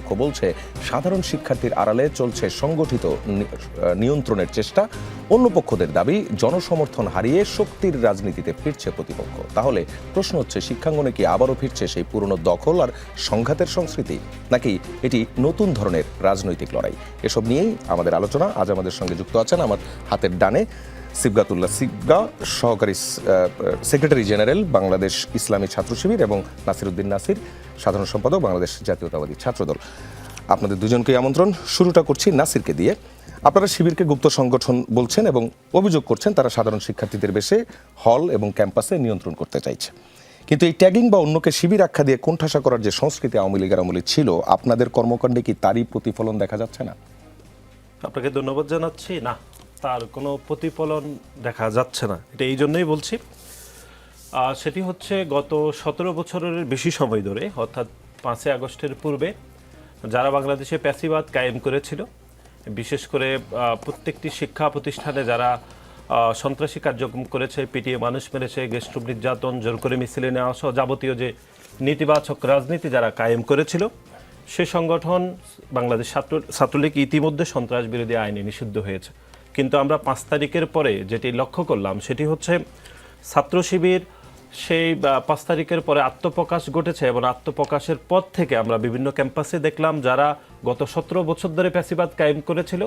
কর্তৃপক্ষ বলছে সাধারণ শিক্ষার্থীর আড়ালে চলছে সংগঠিত নিয়ন্ত্রণের চেষ্টা। অন্য পক্ষদের দাবি জনসমর্থন হারিয়ে শক্তির রাজনীতিতে ফিরছে প্রতিপক্ষ। তাহলে প্রশ্ন হচ্ছে, শিক্ষাঙ্গনে কি আবারও ফিরছে সেই পুরনো দখল আর সংঘাতের সংস্কৃতি, নাকি এটি নতুন ধরনের রাজনৈতিক লড়াই? এসব নিয়েই আমাদের আলোচনা। আজ আমাদের সঙ্গে যুক্ত আছেন আমার হাতের ডানে সিবগাতুল্লাহ সিবগা, সহকারী সেক্রেটারি জেনারেল বাংলাদেশ ইসলামী ছাত্র শিবির, এবং নাসিরউদ্দিন নাসির, সাধারণ সম্পাদক বাংলাদেশ জাতীয়তাবাদী ছাত্রদল। আপনাদের দুজনকে আমন্ত্রণ। শুরুটা করছি নাসিরকে দিয়ে। আপনারা শিবিরকে গুপ্ত সংগঠন বলছেন এবং অভিযোগ করছেন তারা সাধারণ শিক্ষার্থীদের বেশে হল এবং ক্যাম্পাসে নিয়ন্ত্রণ করতে চাইছে। কিন্তু এই ট্যাগিং বা অন্যকে শিবির আখ্যা দিয়ে কোণঠাসা করার যে সংস্কৃতি আওয়ামী লীগের আমলে ছিল, আপনাদের কর্মকাণ্ডে কি তারই প্রতিফলন দেখা যাচ্ছে না? আপনাকে ধন্যবাদ জানাচ্ছি। না, তার কোনো প্রতিফলন দেখা যাচ্ছে না। এটা এই জন্যই বলছি, সেটি হচ্ছে গত 17 বছরের বেশি সময় ধরে, অর্থাৎ 5ই আগস্টের পূর্বে যারা বাংলাদেশে প্যাসিবাদ কায়েম করেছিল, বিশেষ করে প্রত্যেকটি শিক্ষা প্রতিষ্ঠানে যারা সন্ত্রাসী কার্যক্রম করেছে, পিটিয়ে মানুষ মেরেছে, গেস্টরুম নির্যাতন, জোর করে মিছিলে নেওয়া সহ যাবতীয় যে নেতিবাচক রাজনীতি যারা কায়েম করেছিল, সে সংগঠন বাংলাদেশ ছাত্রলীগ ইতিমধ্যে সন্ত্রাস বিরোধী আইনে নিষিদ্ধ হয়েছে। কিন্তু আমরা 5 তারিখের পরে যেটি লক্ষ্য করলাম সেটি হচ্ছে ছাত্র শিবির সেই 5 তারিখের পরে আত্মপ্রকাশ ঘটেছে, এবং আত্মপ্রকাশের পর থেকে আমরা বিভিন্ন ক্যাম্পাসে দেখলাম যারা গত 17 বছর ধরে প্যাসিবাদ কায়েম করেছিল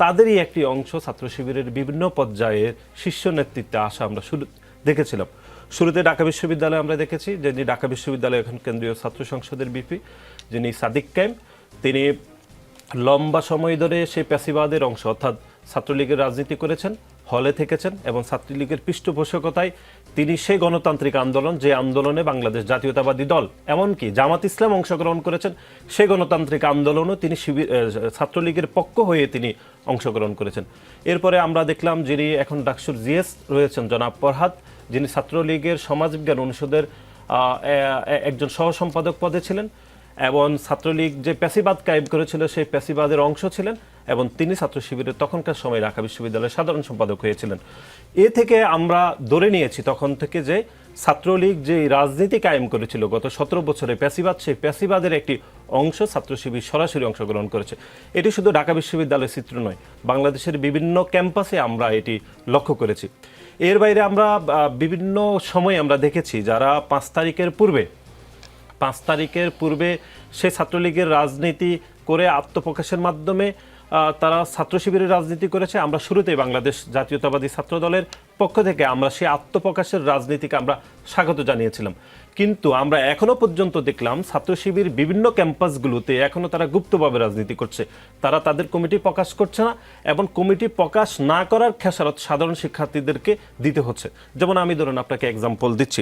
তাদেরই একটি অংশ ছাত্র শিবিরের বিভিন্ন পর্যায়ের শীর্ষ নেতৃত্বে আসা আমরা দেখেছিলাম। শুরুতে ঢাকা বিশ্ববিদ্যালয়ে আমরা দেখেছি, যিনি ঢাকা বিশ্ববিদ্যালয়ে এখন কেন্দ্রীয় ছাত্র সংসদের ভিপি, যিনি সাদিক কায়েম, তিনি লম্বা সময় ধরে সেই প্যাসিবাদের অংশ অর্থাৎ ছাত্রলীগের রাজনীতি করেছেন, হলে থেকেছেন, এবং ছাত্রলীগের পৃষ্ঠপোষকতায় তিনি সেই গণতান্ত্রিক আন্দোলন, যে আন্দোলনে বাংলাদেশ জাতীয়তাবাদী দল এমনকি জামাত ইসলাম অংশগ্রহণ করেছেন, সেই গণতান্ত্রিক আন্দোলনও তিনি ছাত্রলীগের পক্ষ হয়ে তিনি অংশগ্রহণ করেছেন। এরপরে আমরা দেখলাম যিনি এখন ডাকসুর জিএস রয়েছেন জনাব ফরহাদ, যিনি ছাত্রলীগের সমাজবিজ্ঞান অনুষদের একজন সহ সম্পাদক পদে ছিলেন, এবং ছাত্রলীগ যে প্যাসিবাদ কায়েম করেছিল সেই প্যাসিবাদের অংশ ছিলেন, এবং তিনি ছাত্র শিবিরের তখনকার সময় ঢাকা বিশ্ববিদ্যালয়ের সাধারণ সম্পাদক হয়েছিলেন। এ থেকে আমরা ধরে নিয়েছি তখন থেকে যে ছাত্রলীগ যে রাজনীতি কায়েম করেছিল গত 17 বছরে প্যাসিবাদ, সেই প্যাসিবাদের একটি অংশ ছাত্র শিবির সরাসরি অংশগ্রহণ করেছে। এটি শুধু ঢাকা বিশ্ববিদ্যালয়ের চিত্র নয়, বাংলাদেশের বিভিন্ন ক্যাম্পাসে আমরা এটি লক্ষ্য করেছি। এর বাইরে আমরা বিভিন্ন সময় আমরা দেখেছি যারা 5 তারিখের পূর্বে সে ছাত্রলীগের রাজনীতি করে আত্মপ্রকাশের মাধ্যমে তারা ছাত্র শিবিরের রাজনীতি করেছে। আমরা শুরুতেই বাংলাদেশ জাতীয়তাবাদী ছাত্র দলের পক্ষ থেকে আমরা সেই আত্মপ্রকাশের রাজনীতিকে আমরা স্বাগত জানিয়েছিলাম। কিন্তু আমরা এখনো পর্যন্ত দেখলাম ছাত্র শিবির বিভিন্ন ক্যাম্পাসগুলোতে এখনো তারা গুপ্তভাবে রাজনীতি করছে। তারা তাদের কমিটি প্রকাশ করছে না, এবং কমিটি প্রকাশ না করার খেসারত সাধারণ শিক্ষার্থীদেরকে দিতে হচ্ছে। যেমন আমি ধরুন আপনাকে এক্সাম্পল দিচ্ছি,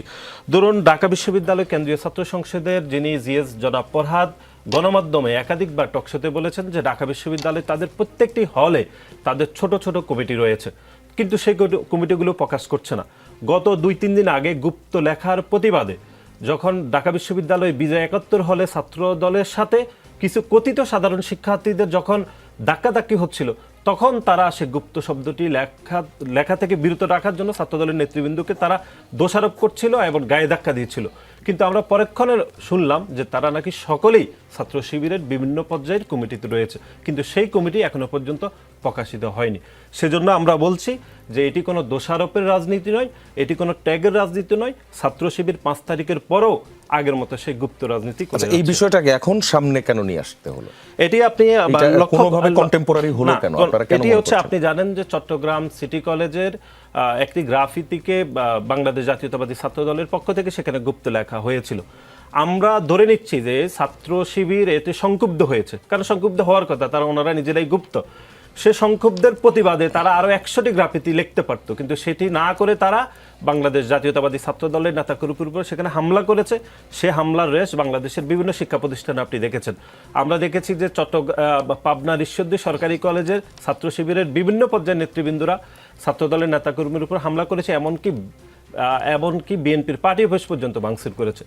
ধরুন ঢাকা বিশ্ববিদ্যালয় কেন্দ্রীয় ছাত্র সংসদের যিনি জিএস জনাব ফরহাদ গণমাধ্যমে একাধিকবার টকশোতে বলেছেন যে ঢাকা বিশ্ববিদ্যালয়ে তাদের প্রত্যেকটি হলে তাদের ছোট ছোট কমিটি রয়েছে, কিন্তু সেই কমিটিগুলো প্রকাশ করছে না। গত 2-3 দিন আগে গুপ্ত লেখার প্রতিবাদে যখন ঢাকা বিশ্ববিদ্যালয় বিজয় 71 হলে ছাত্র দলের সাথে কিছু কথিত সাধারণ শিক্ষার্থীদের যখন ধাক্কাধাক্কি হচ্ছিল, তখন তারা সে গুপ্ত শব্দটি লেখা থেকে বিরত রাখার জন্য ছাত্রদলের নেতৃবৃন্দকে তারা দোষারোপ করছিল এবং গায়ে ধাক্কা দিয়েছিল। কিন্তু আমরা পরক্ষণে শুনলাম যে তারা নাকি সকলেই ছাত্র শিবিরের বিভিন্ন পর্যায়ের কমিটিতে রয়েছে, কিন্তু সেই কমিটি এখনো পর্যন্ত প্রকাশিত হয়নি। সেজন্য আমরা বলছি যে এটি কোনো দোষারোপের রাজনীতি নয়, এটি কোনো ট্যাগের রাজনীতি নয়। ছাত্র শিবির 5 তারিখের পরেও আগের মতো সেই গুপ্ত রাজনীতি করে। এই বিষয়টাকে এখন সামনে কেন নিয়ে আসতে হলো? এটি আপনি কোনোভাবে কন্টেম্পোরারি হলো কেন? এটি হচ্ছে, আপনি জানেন যে চট্টগ্রাম সিটি কলেজের একটি গ্রাফিতিকে বাংলাদেশ জাতীয়তাবাদী ছাত্র দলের পক্ষ থেকে সেখানে গুপ্ত লেখা হয়েছিল। আমরা ধরে নিচ্ছি যে ছাত্র শিবির এতে সংক্ষুব্ধ হয়েছে, কারণ সংক্ষুব্ধ হওয়ার কথা, তারা ওনারা নিজেরাই গুপ্ত। সে সংক্ষুব্ধের প্রতিবাদে তারা আরও 100টি গ্রাফিতি লিখতে পারতো, কিন্তু সেটি না করে তারা বাংলাদেশ জাতীয়তাবাদী ছাত্র দলের নেতাকর্মীর উপর সেখানে হামলা করেছে। সে হামলার রেশ বাংলাদেশের বিভিন্ন শিক্ষা প্রতিষ্ঠানে আপনি দেখেছেন। আমরা দেখেছি যে পাবনার ঈশ্বরদী সরকারি কলেজের ছাত্র শিবিরের বিভিন্ন পর্যায়ের নেতৃবৃন্দরা ছাত্র দলের নেতাকর্মীর উপর হামলা করেছে, এমনকি বিএনপির পার্টি অফিস পর্যন্ত ভাঙচুর করেছে।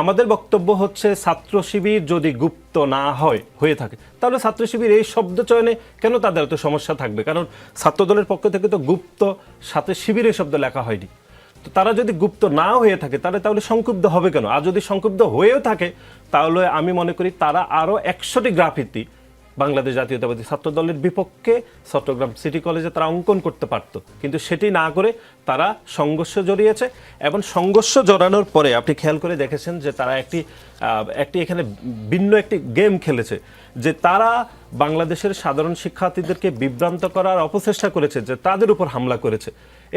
আমাদের বক্তব্য হচ্ছে ছাত্র শিবির যদি গুপ্ত না হয়ে থাকে, তাহলে ছাত্র শিবির এই শব্দ চয়নে কেন তাদের এত সমস্যা থাকবে? কারণ ছাত্র দলের পক্ষ থেকে তো গুপ্ত সাথে শিবিরের শব্দ লেখা হয়নি। তো তারা যদি গুপ্ত না হয়ে থাকে তাহলে সংক্ষুব্ধ হবে কেন? আর যদি সংক্ষুব্ধ হয়েও থাকে তাহলে আমি মনে করি তারা আরও 100টি গ্রাফিতি বাংলাদেশ জাতীয়তাবাদী ছাত্র দলের বিপক্ষে চট্টগ্রাম সিটি কলেজে তারা অঙ্কন করতে পারত, কিন্তু সেটি না করে তারা সংঘর্ষ জড়িয়েছে। এবং সংঘর্ষ জড়ানোর পরে আপনি খেয়াল করে দেখেছেন যে তারা একটি এখানে ভিন্ন একটি গেম খেলেছে, যে তারা বাংলাদেশের সাধারণ শিক্ষার্থীদেরকে বিভ্রান্ত করার অপচেষ্টা করেছে, যে তাদের উপর হামলা করেছে।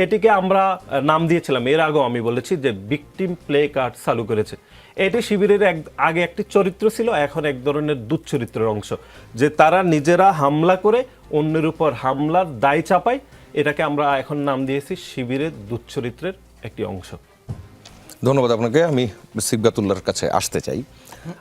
এটিকে আমরা নাম দিয়েছিলাম, এর আগেও আমি বলেছি যে ভিকটিম প্লে কার্ড চালু করেছে। এটি শিবিরের আগে একটি চরিত্র ছিল, এখন এক ধরনের দুঃচরিত্রের অংশ, যে তারা নিজেরা হামলা করে অন্যের উপর হামলার দায় চাপায়। এটাকে আমরা এখন নাম দিয়েছি শিবিরের দুঃচরিত্রের একটি অংশ। ধন্যবাদ আপনাকে। আমি সিবগাতুল্লাহর কাছে আসতে চাই।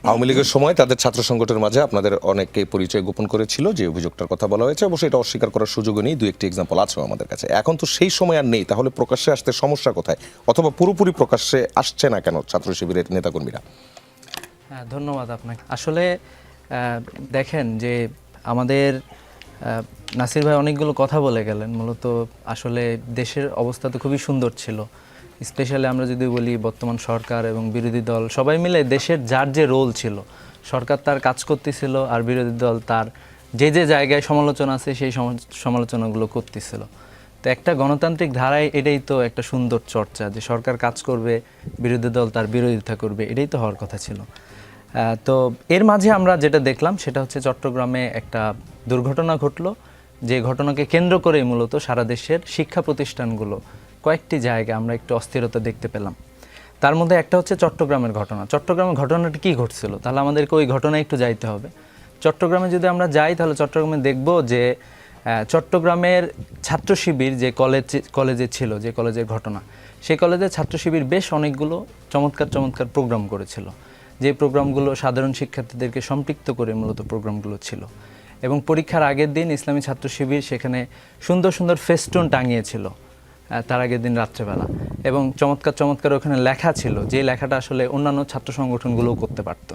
আওয়ামী লীগের সময় তাদের ছাত্র সংগঠনের মাঝে আপনাদের অনেকে পরিচয় গোপন করেছিল, যে অভিযোগটার কথা বলা হয়েছে। অবশ্যই এটা অস্বীকার করার সুযোগও নেই, 2-1টি এক্সাম্পল আছে আমাদের কাছে। এখন তো সেই সময় আর নেই, তাহলে প্রকাশ্যে আসতে সমস্যা কোথায়, অথবা পুরোপুরি প্রকাশ্যে আসছে না কেন ছাত্র শিবিরের নেতাকর্মীরা? হ্যাঁ, ধন্যবাদ আপনাকে। আসলে দেখেন যে আমাদের নাসির ভাই অনেকগুলো কথা বলে গেলেন। মূলত আসলে দেশের অবস্থা তো খুবই সুন্দর ছিল। স্পেশালি আমরা যদি বলি, বর্তমান সরকার এবং বিরোধী দল সবাই মিলে দেশের যার যে রোল ছিল, সরকার তার কাজ করতেছিল আর বিরোধী দল তার যে জায়গায় সমালোচনা আছে সেই সমালোচনাগুলো করতেছিল। তো একটা গণতান্ত্রিক ধারায় এটাই তো একটা সুন্দর চর্চা, যে সরকার কাজ করবে, বিরোধী দল তার বিরোধিতা করবে, এটাই তো হওয়ার কথা ছিল। তো এর মাঝে আমরা যেটা দেখলাম সেটা হচ্ছে চট্টগ্রামে একটা দুর্ঘটনা ঘটলো, যে ঘটনাকে কেন্দ্র করেই মূলত সারা দেশের শিক্ষা প্রতিষ্ঠানগুলো কয়েকটি জায়গায় আমরা একটু অস্থিরতা দেখতে পেলাম। তার মধ্যে একটা হচ্ছে চট্টগ্রামের ঘটনা। চট্টগ্রামের ঘটনাটা কী ঘটছিল, তাহলে আমাদেরকে ওই ঘটনায় একটু যাইতে হবে। চট্টগ্রামে যদি আমরা যাই তাহলে চট্টগ্রামে দেখব যে চট্টগ্রামের ছাত্র শিবির যে কলেজে ছিল, যে কলেজের ঘটনা, সেই কলেজের ছাত্র শিবির বেশ অনেকগুলো চমৎকার প্রোগ্রাম করেছিল, যে প্রোগ্রামগুলো সাধারণ শিক্ষার্থীদেরকে সম্পৃক্ত করে মূলত প্রোগ্রামগুলো ছিল। এবং পরীক্ষার আগের দিন ইসলামী ছাত্র শিবির সেখানে সুন্দর ফেস্টুন টাঙিয়েছিল তার আগের দিন রাত্রেবেলা, এবং চমৎকার ওখানে লেখা ছিল, যে লেখাটা আসলে অন্যান্য ছাত্র সংগঠনগুলোও করতে পারত।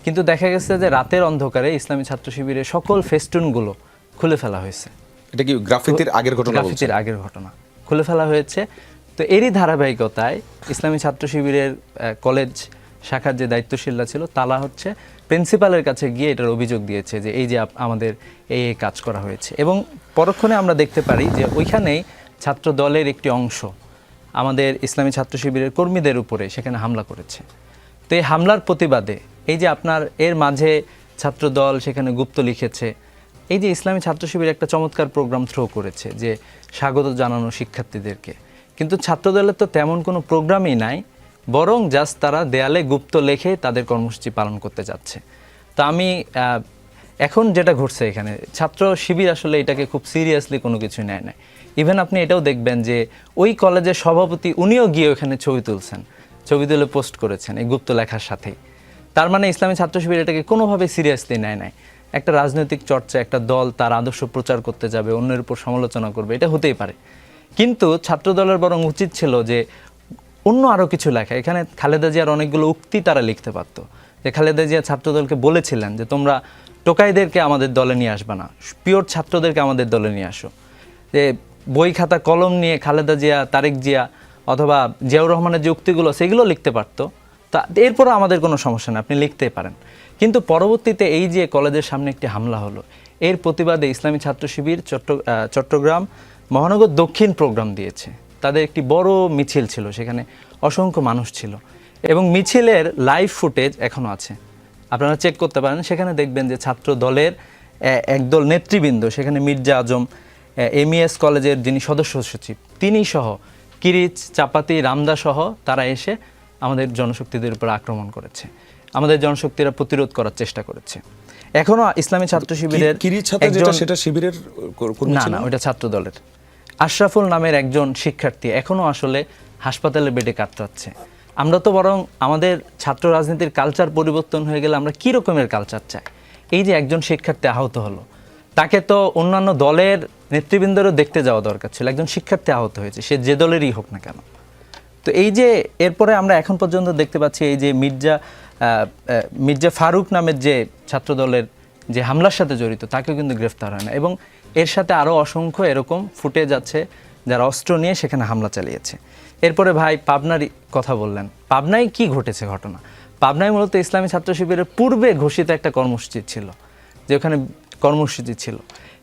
কিন্তু দেখা গেছে যে রাতের অন্ধকারে ইসলামী ছাত্র শিবিরের সকল ফেস্টুনগুলো খুলে ফেলা হয়েছে। এটা কি গ্রাফিতির আগের ঘটনা? গ্রাফিতির আগের ঘটনা খুলে ফেলা হয়েছে। তো এরই ধারাবাহিকতায় ইসলামী ছাত্র শিবিরের কলেজ শাখার যে দায়িত্বশীলরা ছিল, তারা হচ্ছে প্রিন্সিপালের কাছে গিয়ে এটার অভিযোগ দিয়েছে যে এই যে আমাদের এই কাজ করা হয়েছে। এবং পরক্ষণে আমরা দেখতে পারি যে ওইখানেই ছাত্র দলের একটি অংশ আমাদের ইসলামী ছাত্র শিবিরের কর্মীদের উপরে সেখানে হামলা করেছে। তো এই হামলার প্রতিবাদে এই যে আপনার এর মাঝে ছাত্র দল সেখানে গুপ্ত লিখেছে, এই যে ইসলামী ছাত্র শিবির একটা চমৎকার প্রোগ্রাম থ্রো করেছে, যে স্বাগত জানানো শিক্ষার্থীদেরকে। কিন্তু ছাত্র দলের তো তেমন কোনো প্রোগ্রামই নাই, বরং জাস্ট তারা দেয়ালে গুপ্ত লেখে তাদের কর্মসূচি পালন করতে যাচ্ছে। তো আমি এখন যেটা ঘটছে এখানে, ছাত্র শিবির আসলে এটাকে খুব সিরিয়াসলি কোনো কিছু নেয় না। ইভেন আপনি এটাও দেখবেন যে ওই কলেজের সভাপতি উনিও গিয়ে ওখানে ছবি তুলছেন, ছবি তুলে পোস্ট করেছেন এই গুপ্ত লেখার সাথেই। তার মানে ইসলামী ছাত্র শিবির এটাকে কোনোভাবে সিরিয়াসলি নেয় নাই। একটা রাজনৈতিক চর্চা, একটা দল তার আদর্শ প্রচার করতে যাবে, অন্যের উপর সমালোচনা করবে, এটা হতেই পারে। কিন্তু ছাত্র দলের বরং উচিত ছিল যে অন্য আরও কিছু লেখা। এখানে খালেদা জিয়ার অনেকগুলো উক্তি তারা লিখতে পারতো, যে খালেদা জিয়া ছাত্রদলকে বলেছিলেন যে তোমরা টোকাইদেরকে আমাদের দলে নিয়ে আসবে না, পিওর ছাত্রদেরকে আমাদের দলে নিয়ে আসো। যে বই খাতা কলম নিয়ে খালেদা জিয়া, তারেক জিয়া অথবা জিয়াউর রহমানের যে উক্তিগুলো সেগুলো লিখতে পারতো, তা এরপরও আমাদের কোনো সমস্যা নেই, আপনি লিখতেই পারেন। কিন্তু পরবর্তীতে এই যে কলেজের সামনে একটি হামলা হলো, এর প্রতিবাদে ইসলামী ছাত্র শিবির চট্টগ্রাম মহানগর দক্ষিণ প্রোগ্রাম দিয়েছে। তাদের একটি বড় মিছিল ছিল, সেখানে অসংখ্য মানুষ ছিল, এবং মিছিলের লাইভ ফুটেজ এখনও আছে, আপনারা চেক করতে পারেন। সেখানে দেখবেন যে ছাত্র দলের একদল নেতৃবৃন্দ, সেখানে মির্জা আজম এমইএস কলেজের যিনি সদস্য সচিব, তিনি সহ কিরিচ, চাপাতি, রামদা সহ তারা এসে আমাদের জনশক্তিদের উপর আক্রমণ করেছে, আমাদের জনশক্তিরা প্রতিরোধ করার চেষ্টা করেছে। এখনো ইসলামী ছাত্র শিবিরের সেটা শিবিরের না, ওটা ছাত্র দলের আশরাফুল নামের একজন শিক্ষার্থী এখনো আসলে হাসপাতালে বেডে কাতরাচ্ছে। আমরা তো বরং আমাদের ছাত্র রাজনীতির কালচার পরিবর্তন হয়ে গেলে আমরা কী রকমের কালচার চাই? এই যে একজন শিক্ষার্থী আহত হলো, তাকে তো অন্যান্য দলের নেতৃবৃন্দেরও দেখতে যাওয়া দরকার ছিল। একজন শিক্ষার্থী আহত হয়েছে, সে যে দলেরই হোক না কেন। তো এই যে এরপরে আমরা এখন পর্যন্ত দেখতে পাচ্ছি এই যে মির্জা ফারুক নামের যে ছাত্র দলের যে হামলার সাথে জড়িত, তাকেও কিন্তু গ্রেফতার হয় না। এবং এর সাথে আরও অসংখ্য এরকম ফুটেজ আছে, যারা অস্ত্র নিয়ে সেখানে হামলা চালিয়েছে। এরপরে ভাই পাবনারই কথা বললেন, পাবনায় কি ঘটেছে ঘটনা? পাবনায় মূলত ইসলামী ছাত্র শিবিরের পূর্বে ঘোষিত একটা কর্মসূচি ছিল, যে ওখানে কর্মসূচি ছিল,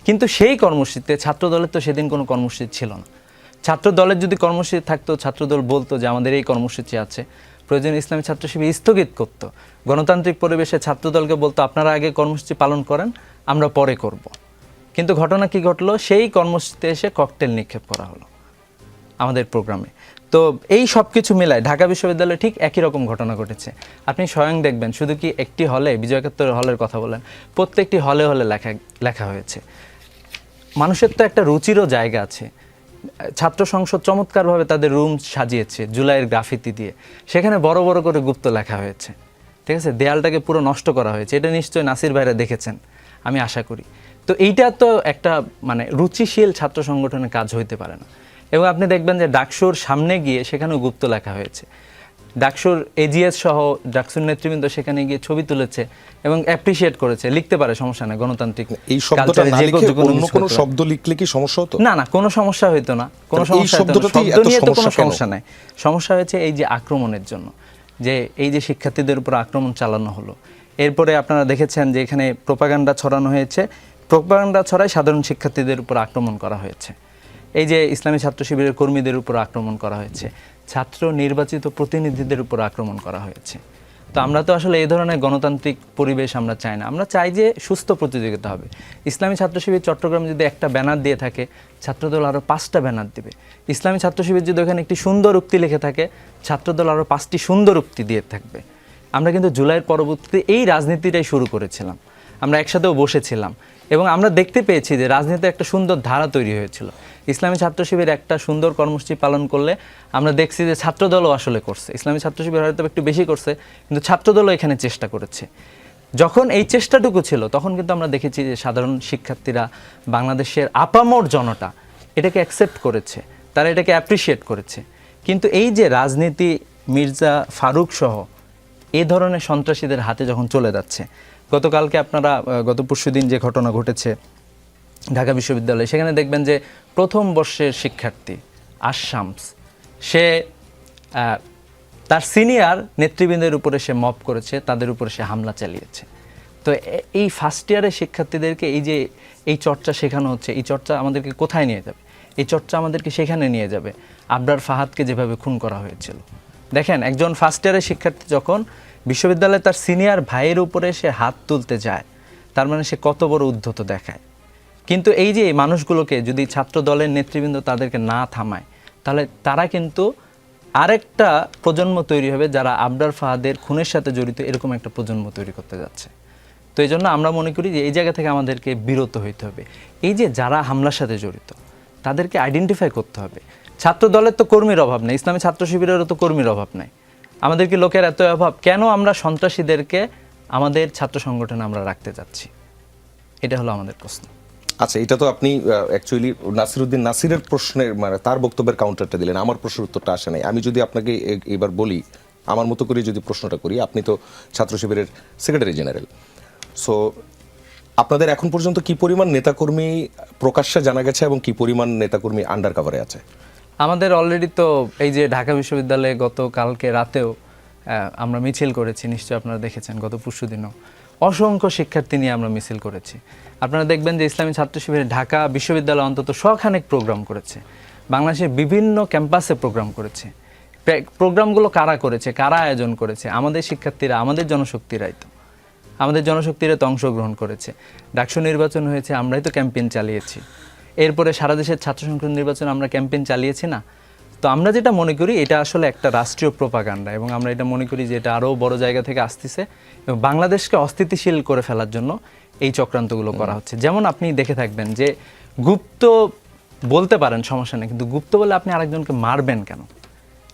কিন্তু সেই কর্মসূচিতে ছাত্র দলের তো সেদিন কোনো কর্মসূচি ছিল না। ছাত্র দলের যদি কর্মসূচি থাকতো, ছাত্রদল বলতো যে আমাদের এই কর্মসূচি আছে, প্রয়োজনে ইসলামী ছাত্র শিবির স্থগিত করতো, গণতান্ত্রিক পরিবেশে ছাত্রদলকে বলতো আপনারা আগে কর্মসূচি পালন করেন, আমরা পরে করব। কিন্তু ঘটনা কি ঘটলো? সেই কর্মসূচিতে এসে ককটেল নিক্ষেপ করা হলো আমাদের প্রোগ্রামে। তো এই সব কিছু মিলায় ঢাকা বিশ্ববিদ্যালয়ে ঠিক একই রকম ঘটনা ঘটেছে। আপনি স্বয়ং দেখবেন, শুধু কি একটি হলে, বিজয় একাত্তর হলের কথা বলেন, প্রত্যেকটি হলে হলে লেখা হয়েছে। মানুষের তো একটা রুচিরও জায়গা আছে। ছাত্র সংসদ চমৎকারভাবে তাদের রুম সাজিয়েছে জুলাইয়ের গ্রাফিতি দিয়ে, সেখানে বড় বড় করে গুপ্ত লেখা হয়েছে, ঠিক আছে, দেয়ালটাকে পুরো নষ্ট করা হয়েছে। এটা নিশ্চয়ই নাসির ভাইরা দেখেছেন, আমি আশা করি। তো এইটা তো একটা মানে রুচিশীল ছাত্র সংগঠনের কাজ হইতে পারে না। এবং আপনি দেখবেন যে ডাকসুর সামনে গিয়ে সেখানেও গুপ্ত লেখা হয়েছে। ডাকসুর এজিএস সহ ডাকসুর নেতৃবৃন্দ সেখানে গিয়ে ছবি তুলেছে এবং অ্যাপ্রিসিয়েট করেছে, লিখতে পারে, সমস্যা নেই, গণতান্ত্রিক এই শব্দটা না culture-এ লিখে যে কোনো অন্য কিছু কোনো করতে শব্দ লিখলে কি সমস্যা হতো? না না, কোনো সমস্যা হইতো না, কোনো তাহলে এই সমস্যা হইতো না। শব্দটাতেই শব্দ এত নিয়ে তো কোনো সমস্যা কেন? সমস্যা নাই। সমস্যা হয়েছে এই যে আক্রমণের জন্য, যে এই যে শিক্ষার্থীদের উপর আক্রমণ চালানো হলো। এরপরে আপনারা দেখেছেন যে এখানে প্রোপাগান্ডা ছড়ানো হয়েছে, প্রোপাগান্ডা ছড়ায় সাধারণ শিক্ষার্থীদের উপর আক্রমণ করা হয়েছে। এই যে ইসলামী ছাত্র শিবিরের কর্মীদের উপর আক্রমণ করা হয়েছে, ছাত্র নির্বাচিত প্রতিনিধিদের উপর আক্রমণ করা হয়েছে। তো আমরা তো আসলে এই ধরনের গণতান্ত্রিক পরিবেশ আমরা চাই না। আমরা চাই যে সুস্থ প্রতিযোগিতা হবে। ইসলামী ছাত্র শিবির চট্টগ্রামে যদি একটা ব্যানার দিয়ে থাকে, ছাত্রদল আরও 5টা ব্যানার দেবে। ইসলামী ছাত্র শিবির যদি ওখানে একটি সুন্দর উক্তি লিখে থাকে, ছাত্রদল আরও 5টি সুন্দর উক্তি দিয়ে থাকবে। আমরা কিন্তু জুলাইয়ের পরবর্তীতে এই রাজনীতিটাই শুরু করেছিলাম, আমরা একসাথেও বসেছিলাম এবং আমরা দেখতে পেয়েছি যে রাজনীতিতে একটা সুন্দর ধারা তৈরি হয়েছিল। ইসলামী ছাত্র শিবির একটা সুন্দর কর্মসূচি পালন করলে আমরা দেখছি যে ছাত্রদলও আসলে করছে। ইসলামী ছাত্র শিবির হয়তো একটু বেশি করছে, কিন্তু ছাত্রদলও এখানে চেষ্টা করেছে। যখন এই চেষ্টাটুকু ছিল তখন কিন্তু আমরা দেখেছি যে সাধারণ শিক্ষার্থীরা, বাংলাদেশের আপামর জনতা এটাকে অ্যাকসেপ্ট করেছে, তারা এটাকে অ্যাপ্রিসিয়েট করেছে। কিন্তু এই যে রাজনীতি মির্জা ফারুক সহ এই ধরনের সন্ত্রাসীদের হাতে যখন চলে যাচ্ছে, গতকালকে আপনারা গত পরশুদিন যে ঘটনা ঘটেছে ঢাকা বিশ্ববিদ্যালয়ে, সেখানে দেখবেন যে প্রথম বর্ষের শিক্ষার্থী আশামস, সে তার সিনিয়র নেতৃবৃন্দের উপরে সে মব করেছে, তাদের উপরে সে হামলা চালিয়েছে। তো এই ফার্স্ট ইয়ারের শিক্ষার্থীদেরকে এই যে এই চর্চা শেখানো হচ্ছে, এই চর্চা আমাদেরকে কোথায় নিয়ে যাবে? এই চর্চা আমাদেরকে সেখানে নিয়ে যাবে আবরার ফাহাদকে যেভাবে খুন করা হয়েছিল। দেখেন, একজন ফার্স্ট ইয়ারের শিক্ষার্থী যখন বিশ্ববিদ্যালয়ে তার সিনিয়র ভাইয়ের উপরে সে হাত তুলতে যায়, তার মানে সে কত বড় উদ্ধত দেখায়। কিন্তু এই যে এই মানুষগুলোকে যদি ছাত্র দলের নেতৃবৃন্দ তাদেরকে না থামায়, তাহলে তারা কিন্তু আরেকটা প্রজন্ম তৈরি হবে যারা আবরার ফাহাদের খুনের সাথে জড়িত, এরকম একটা প্রজন্ম তৈরি করতে যাচ্ছে। তো এই জন্য আমরা মনে করি যে এই জায়গা থেকে আমাদেরকে বিরত হইতে হবে। এই যে যারা হামলার সাথে জড়িত তাদেরকে আইডেন্টিফাই করতে হবে। ছাত্র দলের তো কর্মীর অভাব নেই, ইসলামী ছাত্র শিবিরেরও তো কর্মীর অভাব নাই। আমাদের কি লোকের এত অভাব? কেন আমরা সন্ত্রাসীদেরকে আমাদের ছাত্র সংগঠনে আমরা রাখতে যাচ্ছি? এটা হলো আমাদের প্রশ্ন। আচ্ছা, এটা তো আপনি অ্যাকচুয়ালি নাসিরউদ্দিন নাসিরের প্রশ্নের মানে তার বক্তব্যের কাউন্টারটা দিলেন, আমার প্রশ্নের উত্তরটা আসে নাই। আমি যদি আপনাকে এবার বলি, আমার মতো করে যদি প্রশ্নটা করি, আপনি তো ছাত্র শিবিরের সেক্রেটারি জেনারেল, সো আপনাদের এখন পর্যন্ত কি পরিমাণ নেতাকর্মী প্রকাশ্যে জানা গেছে এবং কি পরিমাণ নেতাকর্মী আন্ডার কাভারে আছে? আমাদের অলরেডি তো এই যে ঢাকা বিশ্ববিদ্যালয়ে গতকালকে রাতেও আমরা মিছিল করেছি, নিশ্চয়ই আপনারা দেখেছেন। গত পরশুদিনও অসংখ্য শিক্ষার্থী নিয়ে আমরা মিছিল করেছি। আপনারা দেখবেন যে ইসলামী ছাত্র শিবিরের ঢাকা বিশ্ববিদ্যালয় অন্তত শখানেক প্রোগ্রাম করেছে, বাংলাদেশের বিভিন্ন ক্যাম্পাসে প্রোগ্রাম করেছে। প্রোগ্রামগুলো কারা করেছে, কারা আয়োজন করেছে? আমাদের শিক্ষার্থীরা, আমাদের জনশক্তিরাই তো। আমাদের জনশক্তিরা তো অংশগ্রহণ করেছে। ডাকসু নির্বাচন হয়েছে, আমরাই তো ক্যাম্পেইন চালিয়েছি। এরপরে সারা দেশের ছাত্র সংসদ নির্বাচন আমরা ক্যাম্পেইন চালিয়েছি না? তো আমরা যেটা মনে করি এটা আসলে একটা রাষ্ট্রীয় প্রোপাগান্ডা, এবং আমরা এটা মনে করি যে এটা আরও বড় জায়গা থেকে আসতেছে এবং বাংলাদেশকে অস্থিতিশীল করে ফেলার জন্য এই চক্রান্তগুলো করা হচ্ছে। যেমন আপনি দেখে থাকবেন যে গুপ্ত বলতে পারেন, সমস্যা নেই, কিন্তু গুপ্ত বলে আপনি আরেকজনকে মারবেন কেন?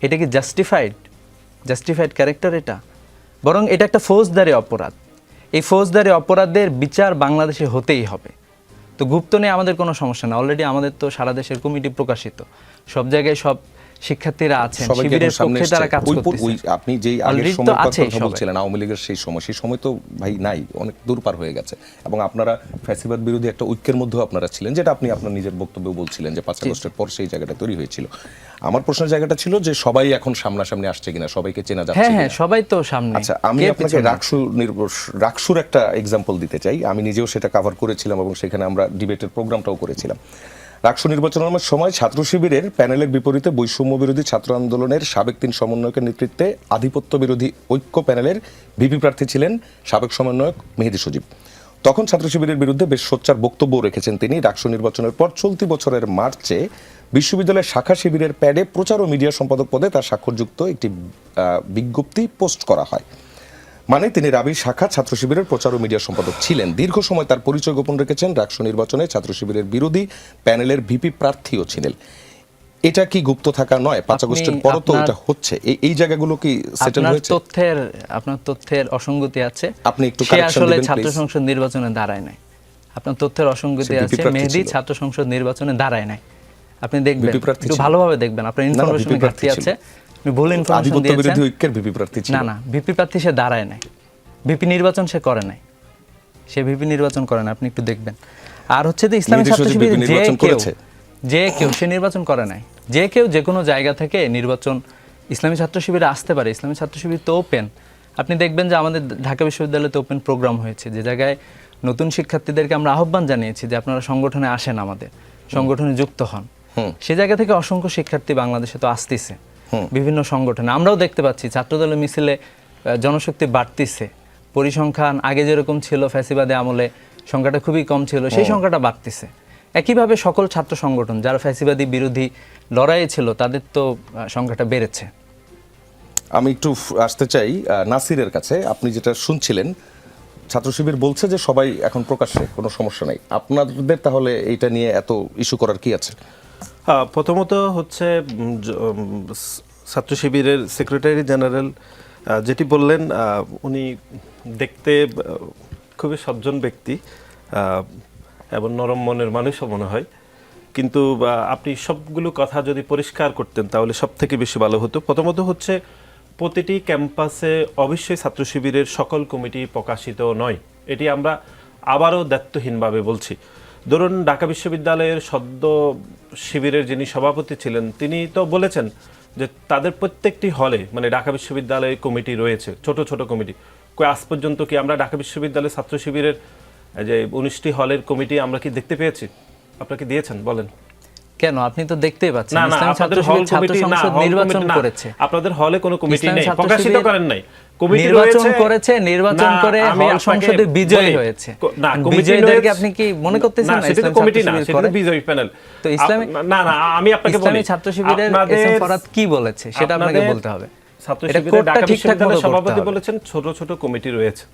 এটা কি জাস্টিফাইড ক্যারেক্টার? এটা বরং এটা একটা ফৌজদারি অপরাধ। এই ফৌজদারি অপরাধের বিচার বাংলাদেশে হতেই হবে। তো গুপ্ত নিয়ে আমাদের কোনো সমস্যা না, অলরেডি আমাদের তো সারা দেশের কমিটি প্রকাশিত, সব জায়গায় সব শিক্ষার্থীরা আছেন, সবাই কি শিবিরের এখন সামনে পক্ষে তারা এসছে? কাজ করতেছে। আপনি যেই আগের Already তো সময় আছেই কথা সবাই। বলছিলেন আওয়ামী লীগের সেই সময় তো ভাই নাই, অনেক দূর পার হয়ে গেছে। এবং আপনারা ফ্যাসিবাদ বিরোধী একটা ঐক্যের মধ্যেও আপনারা ছিলেন, যেটা আপনি আপনার নিজের বক্তব্যে বলছিলেন যে 5 আগস্টের পর সেই জায়গাটা তৈরি হয়েছিল। আমার প্রশ্নের জায়গাটা ছিল যে সবাই এখন সামনাসামনি আসছে কিনা, সবাইকে চেনা যাচ্ছে হ্যাঁ হ্যাঁ, কিনা? সবাই তো সামনে। আচ্ছা, আমি কে আপনাকে পিছনে? রাকসুর একটা এক্সাম্পল দিতে চাই। আমি নিজেও সেটা কভার করেছিলাম এবং সেখানে আমরা ডিবেটের প্রোগ্রামটাও করেছিলাম। রাকসু নির্বাচনের সময় ছাত্র শিবিরের প্যানেলের বিপরীতে বৈষম্য বিরোধী ছাত্র আন্দোলনের সাবেক 3 সমন্বয়কের নেতৃত্বে আধিপত্য বিরোধী ঐক্য প্যানেলের ভিপি প্রার্থী ছিলেন সাবেক সমন্বয়ক মেহেদী সজীব। তখন ছাত্র শিবিরের বিরুদ্ধে বেশ সোচ্চার বক্তব্য রেখেছেন তিনি। রাকসু নির্বাচনের পর চলতি বছরের মার্চে বিশ্ববিদ্যালয়ের শাখা শিবিরের প্যাডে প্রচার ও মিডিয়া সম্পাদক পদে তার স্বাক্ষরযুক্ত একটি বিজ্ঞপ্তি পোস্ট করা হয়। মানে তিনি রাবির শাখা ছাত্র শিবিরের প্রচার ও মিডিয়া সম্পাদক ছিলেন। দীর্ঘ সময় তার পরিচয় গোপন রেখেছেন। রাকসু নির্বাচনে ছাত্র শিবিরের বিরোধী প্যানেলের ভিপি প্রার্থীও ছিলেন। এটা কি গুপ্ত থাকা নয়? 5 আগস্টের পরও তো এটা হচ্ছে। এই জায়গাগুলো কি সেটেল হয়েছে? আপনার তথ্যের অসঙ্গতি আছে। আপনি একটু সে কারেকশন আসলে দিবেন ছাত্র প্লিজ। সংসদ নির্বাচনে দাঁড়ায় নাই। আপনার তথ্যের অসঙ্গতি সে ভিপি আছে। প্রার্থী মেহেদী ছিল। ছাত্র সংসদ নির্বাচনে দাঁড়ায় নাই। আপনি দেখবেন, ভিপি প্রার্থী একটু ছিল। ভালোভাবে দেখবেন। আপনার না, ইনফরমেশনে ভিপি প্রার্থী ঘাটতি ছিল। আছে। আপনি ভুল ইনফরমেশন আধিপত্য দিয়েছেন। বিরোধী ঐক্যের ভিপি প্রার্থী ছিল। না, ভিপি প্রার্থী সে দাঁড়ায় নাই। ভিপি নির্বাচন সে করে নাই। সে ভিপি নির্বাচন করে না, আপনি একটু দেখবেন। আর হচ্ছে যে ইসলামী মেহেদী ছাত্র সজীব শিবির ভিপি নির্বাচন করেছে? যে কেউ সে নির্বাচন করে নাই। যে কেউ যে কোনো জায়গা থেকে নির্বাচন ইসলামী ছাত্র শিবিরে আসতে পারে। ইসলামী ছাত্র শিবির তো ওপেন। আপনি দেখবেন যে আমাদের ঢাকা বিশ্ববিদ্যালয়তে ওপেন প্রোগ্রাম হয়েছে, যে জায়গায় নতুন শিক্ষার্থীদেরকে আমরা আহ্বান জানিয়েছি যে আপনারা সংগঠনে আসেন, আমাদের সংগঠনে যুক্ত হন। সে জায়গা থেকে অসংখ্য শিক্ষার্থী বাংলাদেশে তো আসতেছে বিভিন্ন সংগঠনে। আমরাও দেখতে পাচ্ছি ছাত্রদলের মিছিলে জনশক্তি বাড়তিছে। পরিসংখ্যান আগে যেরকম ছিল ফ্যাসিবাদে আমলে সংখ্যাটা খুবই কম ছিল, সেই সংখ্যাটা বাড়তিছে। একইভাবে সকল ছাত্র সংগঠন যারা ফ্যাসিবাদী বিরোধী লড়াইয়ে ছিল তাদের তো সংখ্যাটা বেড়েছে। আমি একটু আসতে চাই নাসিরের কাছে। আপনি যেটা শুনছিলেন, ছাত্র শিবির বলছে যে সবাই এখন প্রকাশ্যে, কোনো সমস্যা নাই। আপনাদের তাহলে এইটা নিয়ে এত ইস্যু করার কি আছে? প্রথমত হচ্ছে ছাত্র শিবিরের সেক্রেটারি জেনারেল যেটি বললেন, উনি দেখতে খুবই সজ্জন ব্যক্তি এবং নরম মনের মানুষও মনে হয়। কিন্তু আপনি সবগুলো কথা যদি পরিষ্কার করতেন তাহলে সব থেকে বেশি ভালো হতো। প্রথমত হচ্ছে প্রতিটি ক্যাম্পাসে অবশ্যই ছাত্র শিবিরের সকল কমিটি প্রকাশিত নয়। এটি আমরা আবারও দায়িত্বহীনভাবে বলছি। ধরুন ঢাকা বিশ্ববিদ্যালয়ের সদ্য শিবিরের যিনি সভাপতি ছিলেন তিনি তো বলেছেন যে তাদের প্রত্যেকটি হলে, মানে ঢাকা বিশ্ববিদ্যালয়ের কমিটি রয়েছে, ছোট ছোট কমিটি। আজ পর্যন্ত কি আমরা ঢাকা বিশ্ববিদ্যালয়ের ছাত্র শিবিরের যে 19টি হলের কমিটি আমরা কি দেখতে পেয়েছি? আপনাকে দিয়েছেন বলেন কেন? আপনি তো দেখতেই পাচ্ছেন না, ইসলামী ছাত্র আপনাদের হল শিবির ছাত্র কমিটি না, সংসদ হল নির্বাচন কমিটি না। করেছে। আপনাদের হলে কোনো কমিটি ইসলামী নেই, ছাত্র প্রকাশিত শিবির করেন নাই। কমিটি নির্বাচন রয়েছে, করেছে, নির্বাচন না, করে আমি হল আপনাকে সংসদে বিজয়ী বলি। হয়েছে। না, কমিটি বিজয়ীদেরকে রয়েছে- আপনি কি মনে করতেছেন না, না সেটা তো ইসলামী কমিটি ছাত্র না, শিবির সেটা করে? তো বিজয়ী প্যানেল। তো ইসলামী না না, আমি আপনাকে বলি, ইসলামী ছাত্র শিবিরের এসএম ফরহাদ কি বলেছে সেটা আপনাকে আপনাদের বলতে হবে। ছাত্র এটা শিবিরের কোডটা ঢাকা ঠিকঠাক বিশ্ববিদ্যালয়ের মতো করতে সভাপতি হবে। বলেছেন ছোট ছোট কমিটি রয়েছে।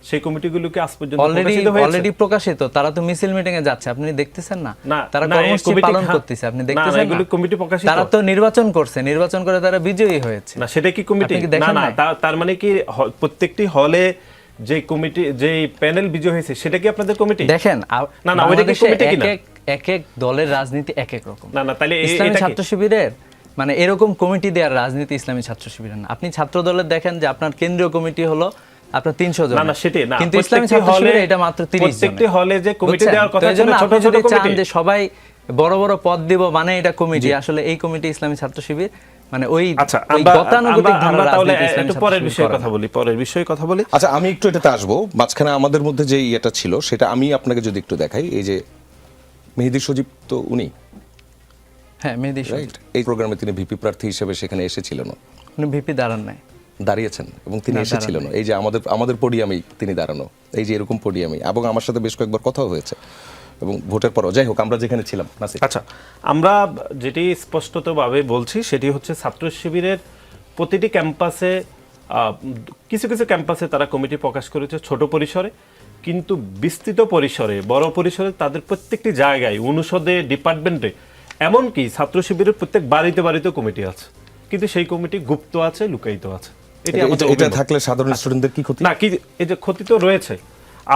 সেই কমিটিগুলোকে আজ পর্যন্ত প্রকাশিত হয়েছে? অলরেডি প্রকাশিত। তারা তো মিছিল মিটিং এ যাচ্ছে, আপনি দেখতেছেন না? না, তারা না, এই কর্মসূচি কমিটি পালন হ্যাঁ, করতেছে, আপনি না, দেখতেছেন না? এগুলো কমিটি প্রকাশিত। তারা তো নির্বাচন করছে, নির্বাচন করে তারা বিজয়ী হয়েছে। না, সেটা কি কমিটি? আপনি কি না দেখেন না, নাই? তার মানে কি প্রত্যেকটি হলে যে কমিটি, যে প্যানেল বিজয় হয়েছে সেটা কি আপনাদের কমিটি? দেখেন না না, ওইটা কি বাংলাদেশে কমিটি কিনা? এক এক দলের রাজনীতি এক এক রকম। না না, তাহলে ইসলামী এটা কি? ছাত্র শিবিরের মানে এরকম কমিটি দেওয়ার রাজনীতি ইসলামী ছাত্র শিবিরের না। আপনি ছাত্র দলের দেখেন যে আপনার কেন্দ্রীয় কমিটি হলো আপনার 300 জন। না না, সেটাই না। কিন্তু ইসলামী ছাত্র শিবিরের এটা মাত্র 30 জন। প্রত্যেকটি হলে যে কমিটি দেওয়ার কথা ছিল ছোট আপনি ছোট যদি চান কমিটি। যে সবাই বড় বড় পদ দিব মানে এটা কমিটি, আসলে এই কমিটি ইসলামী ছাত্র শিবির মানে ওই আচ্ছা, ওই গতানুগতিক ধারার আমরা তাহলে রাজনীতি ইসলামী একটু ছাত্র পরের শিবির বিষয়ে করে কথা না। বলি, পরের বিষয়ে কথা বলি। আচ্ছা, আমি একটু এটাতে আসবো। মাঝখানে আমাদের মধ্যে যে ইয়েটা ছিল সেটা আমি আপনাকে যদি একটু দেখাই। এই যে মেহেদী সজীব তো উনি, হ্যাঁ মেহেদী সজীব। রাইট? এই প্রোগ্রামে তিনি ভিপি প্রার্থী হিসেবে সেখানে এসেছিলেন, উনি ভিপি দাঁড়ান নাই। দাঁড়িয়েছেন এবং তিনি না, এসেছিলেন। দাঁড়ান এই যে আমাদের পোডিয়ামেই তিনি দাঁড়ানো, এই যে এরকম পোডিয়ামে, এবং আমার সাথে বেশ কয়েকবার কথাও হয়েছে এবং ভোটের পরও। যাই হোক, আমরা যেখানে ছিলাম নাসির। আচ্ছা, আমরা যেটি স্পষ্টতভাবে বলছি সেটি হচ্ছে ছাত্র শিবিরের প্রতিটি ক্যাম্পাসে, কিছু কিছু ক্যাম্পাসে তারা কমিটি প্রকাশ করেছে ছোট পরিসরে, কিন্তু বিস্তৃত পরিসরে, বড় পরিসরে তাদের প্রত্যেকটি জায়গায়, অনুষদে, ডিপার্টমেন্টে, এমনকি ছাত্র শিবিরের প্রত্যেক বাড়িতে বাড়িতেও কমিটি আছে, কিন্তু সেই কমিটি গুপ্ত আছে, লুকায়িত আছে। এটি আমাদের এটা অভিমত। থাকলে সাধারণ স্টুডেন্টদের কি ক্ষতি? না, কি এই যে ক্ষতি তো রয়েছে।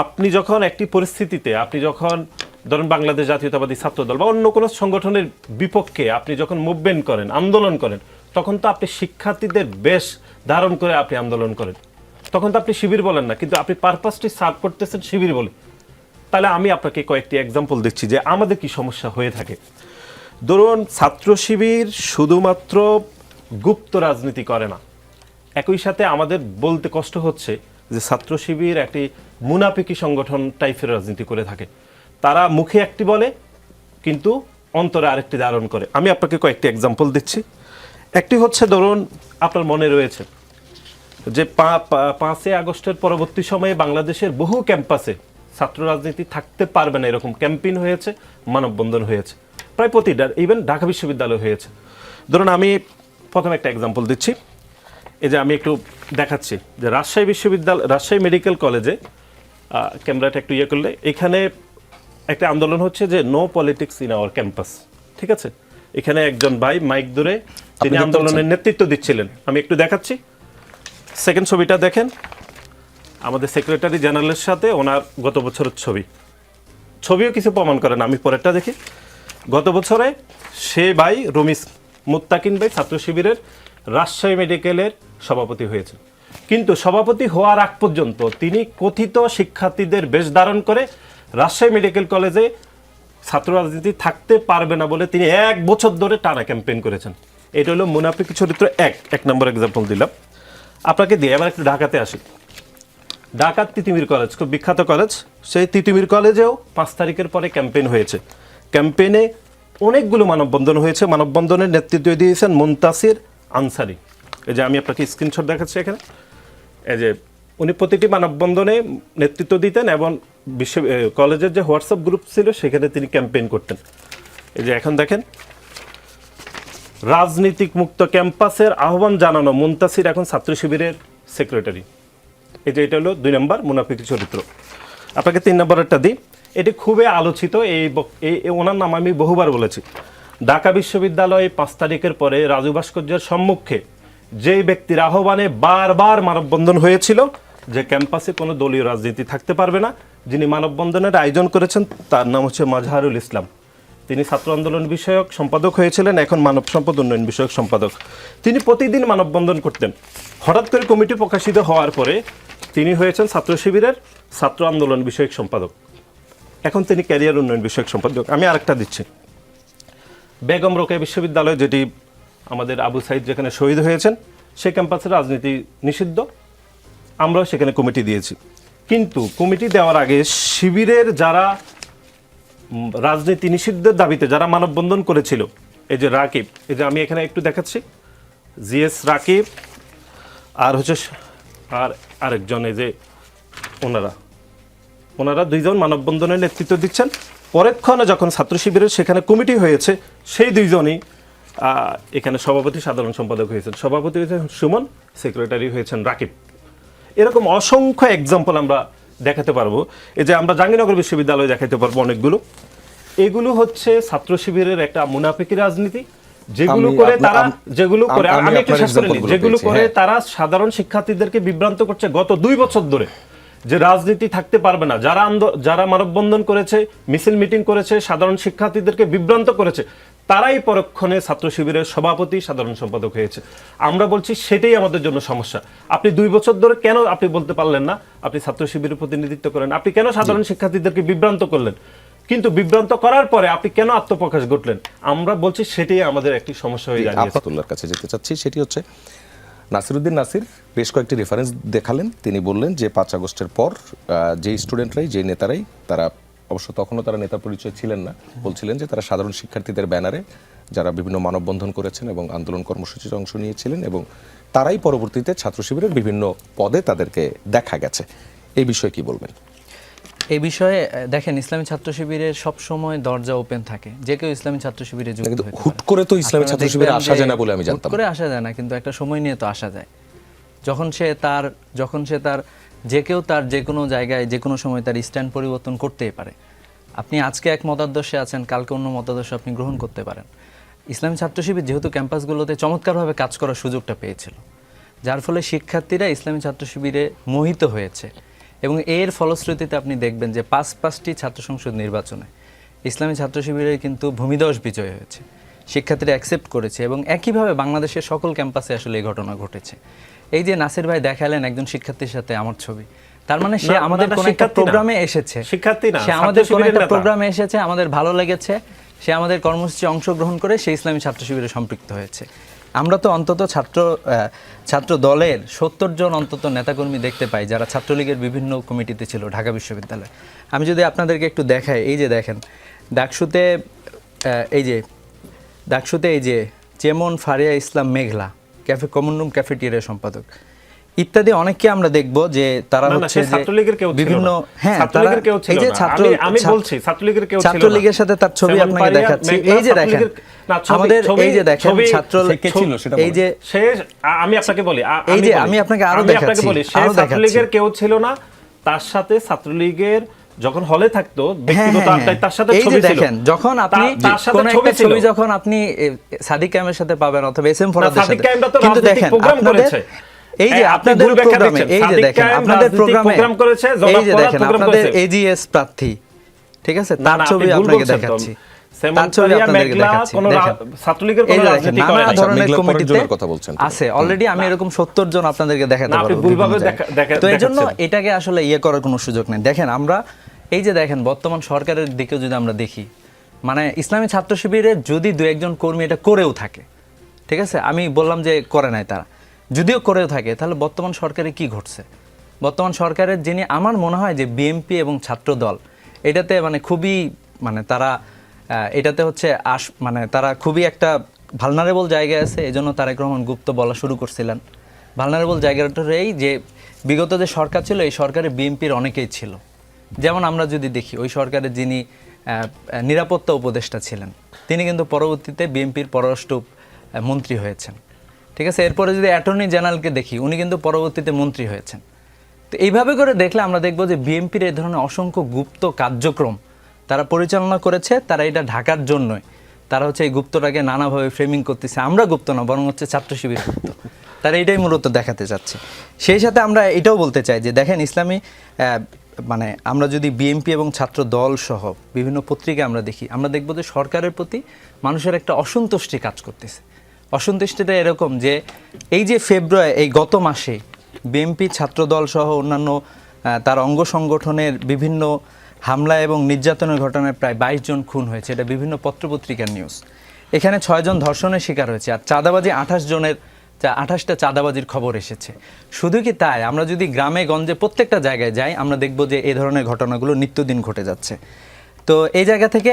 আপনি যখন একটি পরিস্থিতিতে, আপনি যখন ধরুন বাংলাদেশ জাতীয়তাবাদী ছাত্রদল বা অন্য কোনো সংগঠনের বিপক্ষে আপনি যখন মুভমেন্ট করেন, আন্দোলন করেন, তখন তো আপনি শিক্ষার্থীদের বেশ ধারণ করে আপনি আন্দোলন করেন, তখন তো আপনি শিবির বলেন না, কিন্তু আপনি পারপাসটি সার্ভ করতেছেন শিবির বলে। তাহলে আমি আপনাকে কয়েকটি এক্সাম্পল দিচ্ছি যে আমাদের কি সমস্যা হয়ে থাকে। ধরুন ছাত্র শিবির শুধুমাত্র গুপ্ত রাজনীতি করে না, একই সাথে আমাদের বলতে কষ্ট হচ্ছে যে ছাত্র শিবির একটি মুনাফিকি সংগঠন টাইপের রাজনীতি করে থাকে। তারা মুখে একটি বলে কিন্তু অন্তরে আরেকটি ধারণ করে। আমি আপনাকে কয়েকটি এক্সাম্পল দিচ্ছি। একটি হচ্ছে ধরুন আপনার মনে রয়েছে যে 5ই আগস্টের পরবর্তী সময়ে বাংলাদেশের বহু ক্যাম্পাসে ছাত্র রাজনীতি থাকতে পারবে না এরকম ক্যাম্পেইন হয়েছে, মানববন্ধন হয়েছে, প্রায় প্রতিটা, ইভেন ঢাকা বিশ্ববিদ্যালয় হয়েছে। ধরুন আমি প্রথমে একটা এক্সাম্পল দিচ্ছি। এই যে আমি একটু দেখাচ্ছি যে রাজশাহী মেডিকেল কলেজে, ক্যামেরাটা একটু ইয়ে করলে, এখানে একটা আন্দোলন হচ্ছে যে no politics in our campus, ঠিক আছে। এখানে একজন ভাই মাইক ধরে তিনি আন্দোলনের নেতৃত্ব দিচ্ছিলেন। আমি একটু দেখাচ্ছি, সেকেন্ড ছবিটা দেখেন, আমাদের সেক্রেটারি জেনারেলের সাথে ওনার গত বছরের ছবিও কিছু প্রমাণ করেন। আমি পরেরটা দেখি, গত বছরে সে ভাই রমিস মুত্তাকিন ভাই ছাত্র শিবিরের রাজশাহী মেডিকেলের সভাপতি হয়েছে, কিন্তু সভাপতি হওয়ার আগ পর্যন্ত তিনি কথিত শিক্ষার্থীদের বেশ ধারণ করে রাজশাহী মেডিকেল কলেজে ছাত্র রাজনীতি থাকতে পারবে না বলে তিনি 1 বছর ধরে টানা ক্যাম্পেইন করেছেন। এটা হলো মুনাফিক চরিত্র এক নম্বর এক্সাম্পল দিলাম আপনাকে দিয়ে। এবার একটু ঢাকাতে আসি। ঢাকার তিতুমির কলেজ খুব বিখ্যাত কলেজ, সেই তিতুমির কলেজেও 5 তারিখের পরে ক্যাম্পেইন হয়েছে। ক্যাম্পেইনে অনেকগুলো মানববন্ধন হয়েছে। মানববন্ধনের নেতৃত্ব দিয়েছেন মুনতাসির আনসারি। এই যে আমি আপনাকে স্ক্রিনশট দেখাচ্ছি এখানে, এই যে উনি প্রতিটি মানববন্ধনে নেতৃত্ব দিতেন এবং কলেজের যে হোয়াটসঅ্যাপ গ্রুপ ছিল সেখানে তিনি ক্যাম্পেইন করতেন। এই যে এখন দেখেন, রাজনীতিক মুক্ত ক্যাম্পাসের আহ্বান জানানো মুনতাসির এখন ছাত্র শিবিরের সেক্রেটারি। এই যে এটা হলো 2 নম্বর মুনাফিক চরিত্র। আপনাকে 3 নম্বরেরটা দিই, এটি খুবই আলোচিত। ওনার নাম আমি বহুবার বলেছি। ঢাকা বিশ্ববিদ্যালয়ে 5 তারিখের পরে রাজু ভাস্কর্যের সম্মুখে যেই ব্যক্তির আহ্বানে বারবার মানববন্ধন হয়েছিল যে ক্যাম্পাসে কোনো দলীয় রাজনীতি থাকতে পারবে না, যিনি মানববন্ধনের আয়োজন করেছেন তার নাম হচ্ছে মাজহারুল ইসলাম। তিনি ছাত্র আন্দোলন বিষয়ক সম্পাদক হয়েছিলেন, এখন মানব সম্পদ উন্নয়ন বিষয়ক সম্পাদক। তিনি প্রতিদিন মানববন্ধন করতেন। হঠাৎ করে কমিটি প্রকাশিত হওয়ার পরে তিনি হয়েছেন ছাত্র শিবিরের ছাত্র আন্দোলন বিষয়ক সম্পাদক, এখন তিনি ক্যারিয়ার উন্নয়ন বিষয়ক সম্পাদক। আমি আরেকটা দিচ্ছি, বেগম রোকেয়া বিশ্ববিদ্যালয়, যেটি আমাদের আবু সাইদ যেখানে শহীদ হয়েছেন, সেই ক্যাম্পাসের রাজনীতি নিষিদ্ধ, আমরাও সেখানে কমিটি দিয়েছি। কিন্তু কমিটি দেওয়ার আগে শিবিরের যারা রাজনীতি নিষিদ্ধের দাবিতে যারা মানববন্ধন করেছিল, এই যে রাকিব, এই যে আমি এখানে একটু দেখাচ্ছি, জিএস রাকিব আর হচ্ছে আর আরেকজন, এই যে ওনারা 2 জন মানববন্ধনের নেতৃত্ব দিচ্ছেন। পরেক্ষণে যখন ছাত্র শিবিরের সেখানে কমিটি হয়েছে, সেই 2 জনই এখানে সভাপতি সাধারণ সম্পাদক হয়েছেন। সভাপতি হয়েছেন সুমন, সেক্রেটারি হয়েছেন রাকিব। এরকম অসংখ্য এক্সাম্পল আমরা দেখাতে পারবো। এই যে আমরা জাহাঙ্গীরনগর বিশ্ববিদ্যালয়ে দেখাতে পারবো অনেকগুলো। এগুলো হচ্ছে ছাত্র শিবিরের একটা মুনাফিকি রাজনীতি, যেগুলো করে তারা সাধারণ শিক্ষার্থীদেরকে বিভ্রান্ত করছে গত 2 বছর ধরে, যে রাজনীতি থাকতে পারবে না। যারা মানববন্ধন করেছে, মিছিল মিটিং করেছে, সাধারণ শিক্ষার্থীদেরকে বিভ্রান্ত করেছে, তারাই পরক্ষণে ছাত্র শিবিরের সভাপতি সাধারণ সম্পাদক হয়েছে। আমরা বলছি সেটাই আমাদের জন্য সমস্যা। আপনি 2 বছর ধরে কেন আপনি বলতে পারলেন না আপনি ছাত্র শিবিরের প্রতিনিধিত্ব করেন? আপনি কেন সাধারণ শিক্ষার্থীদেরকে বিভ্রান্ত করলেন? কিন্তু বিভ্রান্ত করার পরে আপনি কেন আত্মপ্রকাশ ঘটলেন? আমরা বলছি সেটাই আমাদের একটি সমস্যা হয়ে দাঁড়িয়েছে। আফাতুল্লাহর কাছে যেতে চাচ্ছি, সেটি হচ্ছে নাসিরউদ্দিন নাসির বেশ কয়েকটি রেফারেন্স দেখালেন। তিনি বললেন যে 5 আগস্টের পর যে স্টুডেন্টরাই, যে নেতারাই, তারা অবশ্য তখনও তারা নেতা পরিচয় ছিলেন না, বলছিলেন যে তারা সাধারণ শিক্ষার্থীদের ব্যানারে যারা বিভিন্ন মানববন্ধন করেছেন এবং আন্দোলন কর্মসূচিতে অংশ নিয়েছিলেন, এবং তারাই পরবর্তীতে ছাত্র শিবিরের বিভিন্ন পদে তাদেরকে দেখা গেছে। এই বিষয়ে কি বলবেন? এই বিষয়ে দেখেন, ইসলামী ছাত্র শিবিরের সবসময় দরজা ওপেন থাকে, যে কেউ ইসলামী ছাত্র শিবিরে যুক্ত হতে পারে। হুট করে তো ইসলামী ছাত্র শিবিরে আসা যায় না বলে আমি জানতাম। হুট করে আসা যায় না, কিন্তু একটা সময় নিয়ে তো আসা যায়। যখন সে তার যে কেউ তার যে কোনো জায়গায় যে কোনো সময় তার স্ট্যান্ড পরিবর্তন করতেই পারে। আপনি আজকে এক মতাদর্শে আছেন, কালকে অন্য মতাদর্শ আপনি গ্রহণ করতে পারেন। ইসলামী ছাত্র শিবির যেহেতু ক্যাম্পাসগুলোতে চমৎকারভাবে কাজ করার সুযোগটা পেয়েছিল, যার ফলে শিক্ষার্থীরা ইসলামী ছাত্র শিবিরে মোহিত হয়েছে। এবং এর ফলশ্রুতিতে আপনি দেখবেন যে 5টি ছাত্র সংসদ নির্বাচনে ইসলামী ছাত্র শিবিরের কিন্তু ভূমিধস বিজয় হয়েছে, শিক্ষার্থীরা অ্যাকসেপ্ট করেছে এবং একইভাবে বাংলাদেশের সকল ক্যাম্পাসে আসলে এই ঘটনা ঘটেছে। এই যে নাসির ভাই দেখালেন একজন শিক্ষার্থীর সাথে আমার ছবি, তার মানে সে আমাদের কোন একটা প্রোগ্রামে এসেছে, শিক্ষার্থী না, সে আমাদের কোন একটা প্রোগ্রামে এসেছে, আমাদের ভালো লেগেছে, সে আমাদের কর্মসূচি অংশগ্রহণ করে সে ইসলামী ছাত্র শিবিরে সম্পৃক্ত হয়েছে। আমরা তো অন্তত ছাত্র দলের 70 জন অন্তত নেতাকর্মী দেখতে পাই যারা ছাত্রলীগের বিভিন্ন কমিটিতে ছিল ঢাকা বিশ্ববিদ্যালয়ে। আমি যদি আপনাদেরকে একটু দেখাই, এই যে দেখেন ডাকসুতে এই যে যেমন ফারিয়া ইসলাম মেঘলা ক্যাফে কমন রুম ক্যাফেটেরিয়া সম্পাদক ইত্যাদি অনেককে আমরা দেখব যে তারা হচ্ছে যে বিভিন্ন আমি বলছি ছাত্রলীগের কেউ ছিল না, ছাত্রলীগের সাথে তার ছবি আপনাকে দেখাচ্ছি। এই যে দেখেন আমাদের এই যে দেখেন ছাত্রলীগ ছিল সেটা, এই যে আমি আপনাকে বলি, এই যে আমি আপনাকে আরো দেখাচ্ছি, ছাত্রলীগের কেউ ছিল না, তার সাথে ছাত্রলীগের যখন হলে থাকতো ব্যক্তিগত আড্ডায় তার সাথে ছবি ছিল। দেখেন যখন আপনি কোন একটা ছবি যখন আপনি সাদিক কায়েমের সাথে পাবেন অথবা এস এম ফরহাদের সাথে, কিন্তু দেখেন আপনাদের এই যে আপনাদের প্রোগ্রামে, এই যে দেখেন আপনাদের প্রোগ্রাম করেছে, এই যে দেখেন আপনাদের এজিএস প্রার্থী, ঠিক আছে, তার ছবি আপনাকে দেখাচ্ছি, তার ছবি আপনাদেরকে দেখাচ্ছি। ছাত্রলীগের কোন রাজনীতি করে না, ধরনের কমিটিতে কথা বলছেন আছে অলরেডি। আমি এরকম 70 জন আপনাদেরকে দেখাতে পারবো। তো এই জন্য এটাকে আসলে করার কোনো সুযোগ নেই। দেখেন আমরা এই যে দেখেন বর্তমান সরকারের দিকে যদি আমরা দেখি, মানে ইসলামী ছাত্র শিবিরের যদি দু একজন কর্মী এটা করেও থাকে, ঠিক আছে, আমি বললাম যে করে নাই তারা, যদিও করেও থাকে, তাহলে বর্তমান সরকারে কি ঘটছে? বর্তমান সরকারের যিনি, আমার মনে হয় যে বিএনপি এবং ছাত্র দল এটাতে মানে খুবই মানে তারা এটাতে হচ্ছে মানে তারা খুবই একটা ভালনারেবল জায়গায় আছে। এই জন্য তারেক রহমান গুপ্ত বলা শুরু করছিলেন। ভালনারেবল জায়গাটা এই যে বিগত যে সরকার ছিল, এই সরকারে বিএনপির অনেকেই ছিল। যেমন আমরা যদি দেখি ওই সরকারের যিনি নিরাপত্তা উপদেষ্টা ছিলেন, তিনি কিন্তু পরবর্তীতে বিএনপির পররাষ্ট্র মন্ত্রী হয়েছেন, ঠিক আছে। এরপরে যদি অ্যাটর্নি জেনারেলকে দেখি, উনি কিন্তু পরবর্তীতে মন্ত্রী হয়েছেন। তো এইভাবে করে দেখলে আমরা দেখব যে বিএনপির এই ধরনের অসংখ্য গুপ্ত কার্যক্রম তারা পরিচালনা করেছে। তারা এটা ঢাকার জন্যই তারা হচ্ছে এই গুপ্তটাকে নানাভাবে ফ্রেমিং করতেছে। আমরা গুপ্ত না, বরং হচ্ছে ছাত্র শিবির গুপ্ত, তারা এটাই মূলত দেখাতে চাচ্ছে। সেই সাথে আমরা এটাও বলতে চাই যে দেখেন ইসলামী মানে আমরা যদি বিএনপি এবং ছাত্র দল সহ বিভিন্ন পত্রিকা আমরা দেখি, আমরা দেখব যে সরকারের প্রতি মানুষের একটা অসন্তুষ্টি কাজ করতেছে। অসন্তুষ্টিটা এরকম যে এই যে এই গত মাসে বিএনপি ছাত্রদল সহ অন্যান্য তার অঙ্গ সংগঠনের বিভিন্ন হামলা এবং নির্যাতনের ঘটনায় প্রায় 22 জন খুন হয়েছে, এটা বিভিন্ন পত্রপত্রিকার নিউজ। এখানে 6 জন ধর্ষণের শিকার হয়েছে, আর চাঁদাবাজি 28টা চাঁদাবাজির খবর এসেছে। শুধু কি তাই, আমরা যদি গ্রামে গঞ্জে প্রত্যেকটা জায়গায় যাই, আমরা দেখব যে এই ধরনের ঘটনাগুলো নিত্যদিন ঘটে যাচ্ছে। তো এই জায়গা থেকে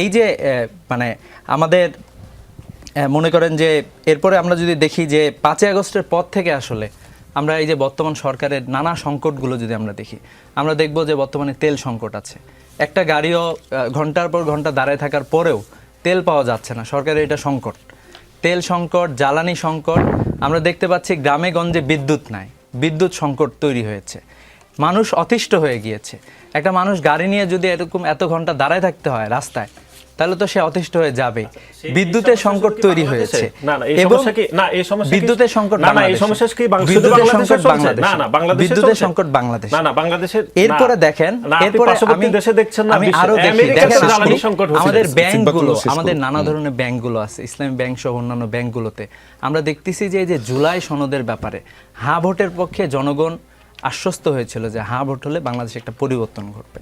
এই যে মানে আমাদের মনে করেন যে এরপরে আমরা যদি দেখি যে 5ই আগস্টের পর থেকে আসলে আমরা এই যে বর্তমান সরকারের নানা সংকটগুলো যদি আমরা দেখি, আমরা দেখব যে বর্তমানে তেল সংকট আছে। একটা গাড়িও ঘন্টার পর ঘন্টা দাঁড়ায় থাকার পরেও তেল পাওয়া যাচ্ছে না, সরকারের এটা সংকট। তেল সংকট, জ্বালানি সংকট, আমরা দেখতে পাচ্ছি গ্রামে গঞ্জে বিদ্যুৎ নাই, বিদ্যুৎ সংকট তৈরি হয়েছে, মানুষ অতিষ্ঠ হয়ে গিয়েছে। একটা মানুষ গাড়ি নিয়ে যদি এরকম এত ঘন্টা দাঁড়ায় থাকতে হয় রাস্তায়, তাহলে তো সে অতিষ্ঠ হয়ে যাবে। বিদ্যুতের সংকট তৈরি হয়েছে এবং বিদ্যুতের সংকট বিদ্যুতের সংকট বাংলাদেশে। এরপরে দেখেন, এরপরে আমি আরো দেখি আমাদের ব্যাংকগুলো, আমাদের নানা ধরনের ব্যাংকগুলো আছে, ইসলামী ব্যাংক সহ অন্যান্য ব্যাংকগুলোতে আমরা দেখতেছি যে এই যে জুলাই সনদের ব্যাপারে হ্যাঁ ভোটের পক্ষে জনগণ আশ্বস্ত হয়েছিল যে হ্যাঁ ভোট হলে বাংলাদেশে একটা পরিবর্তন ঘটবে।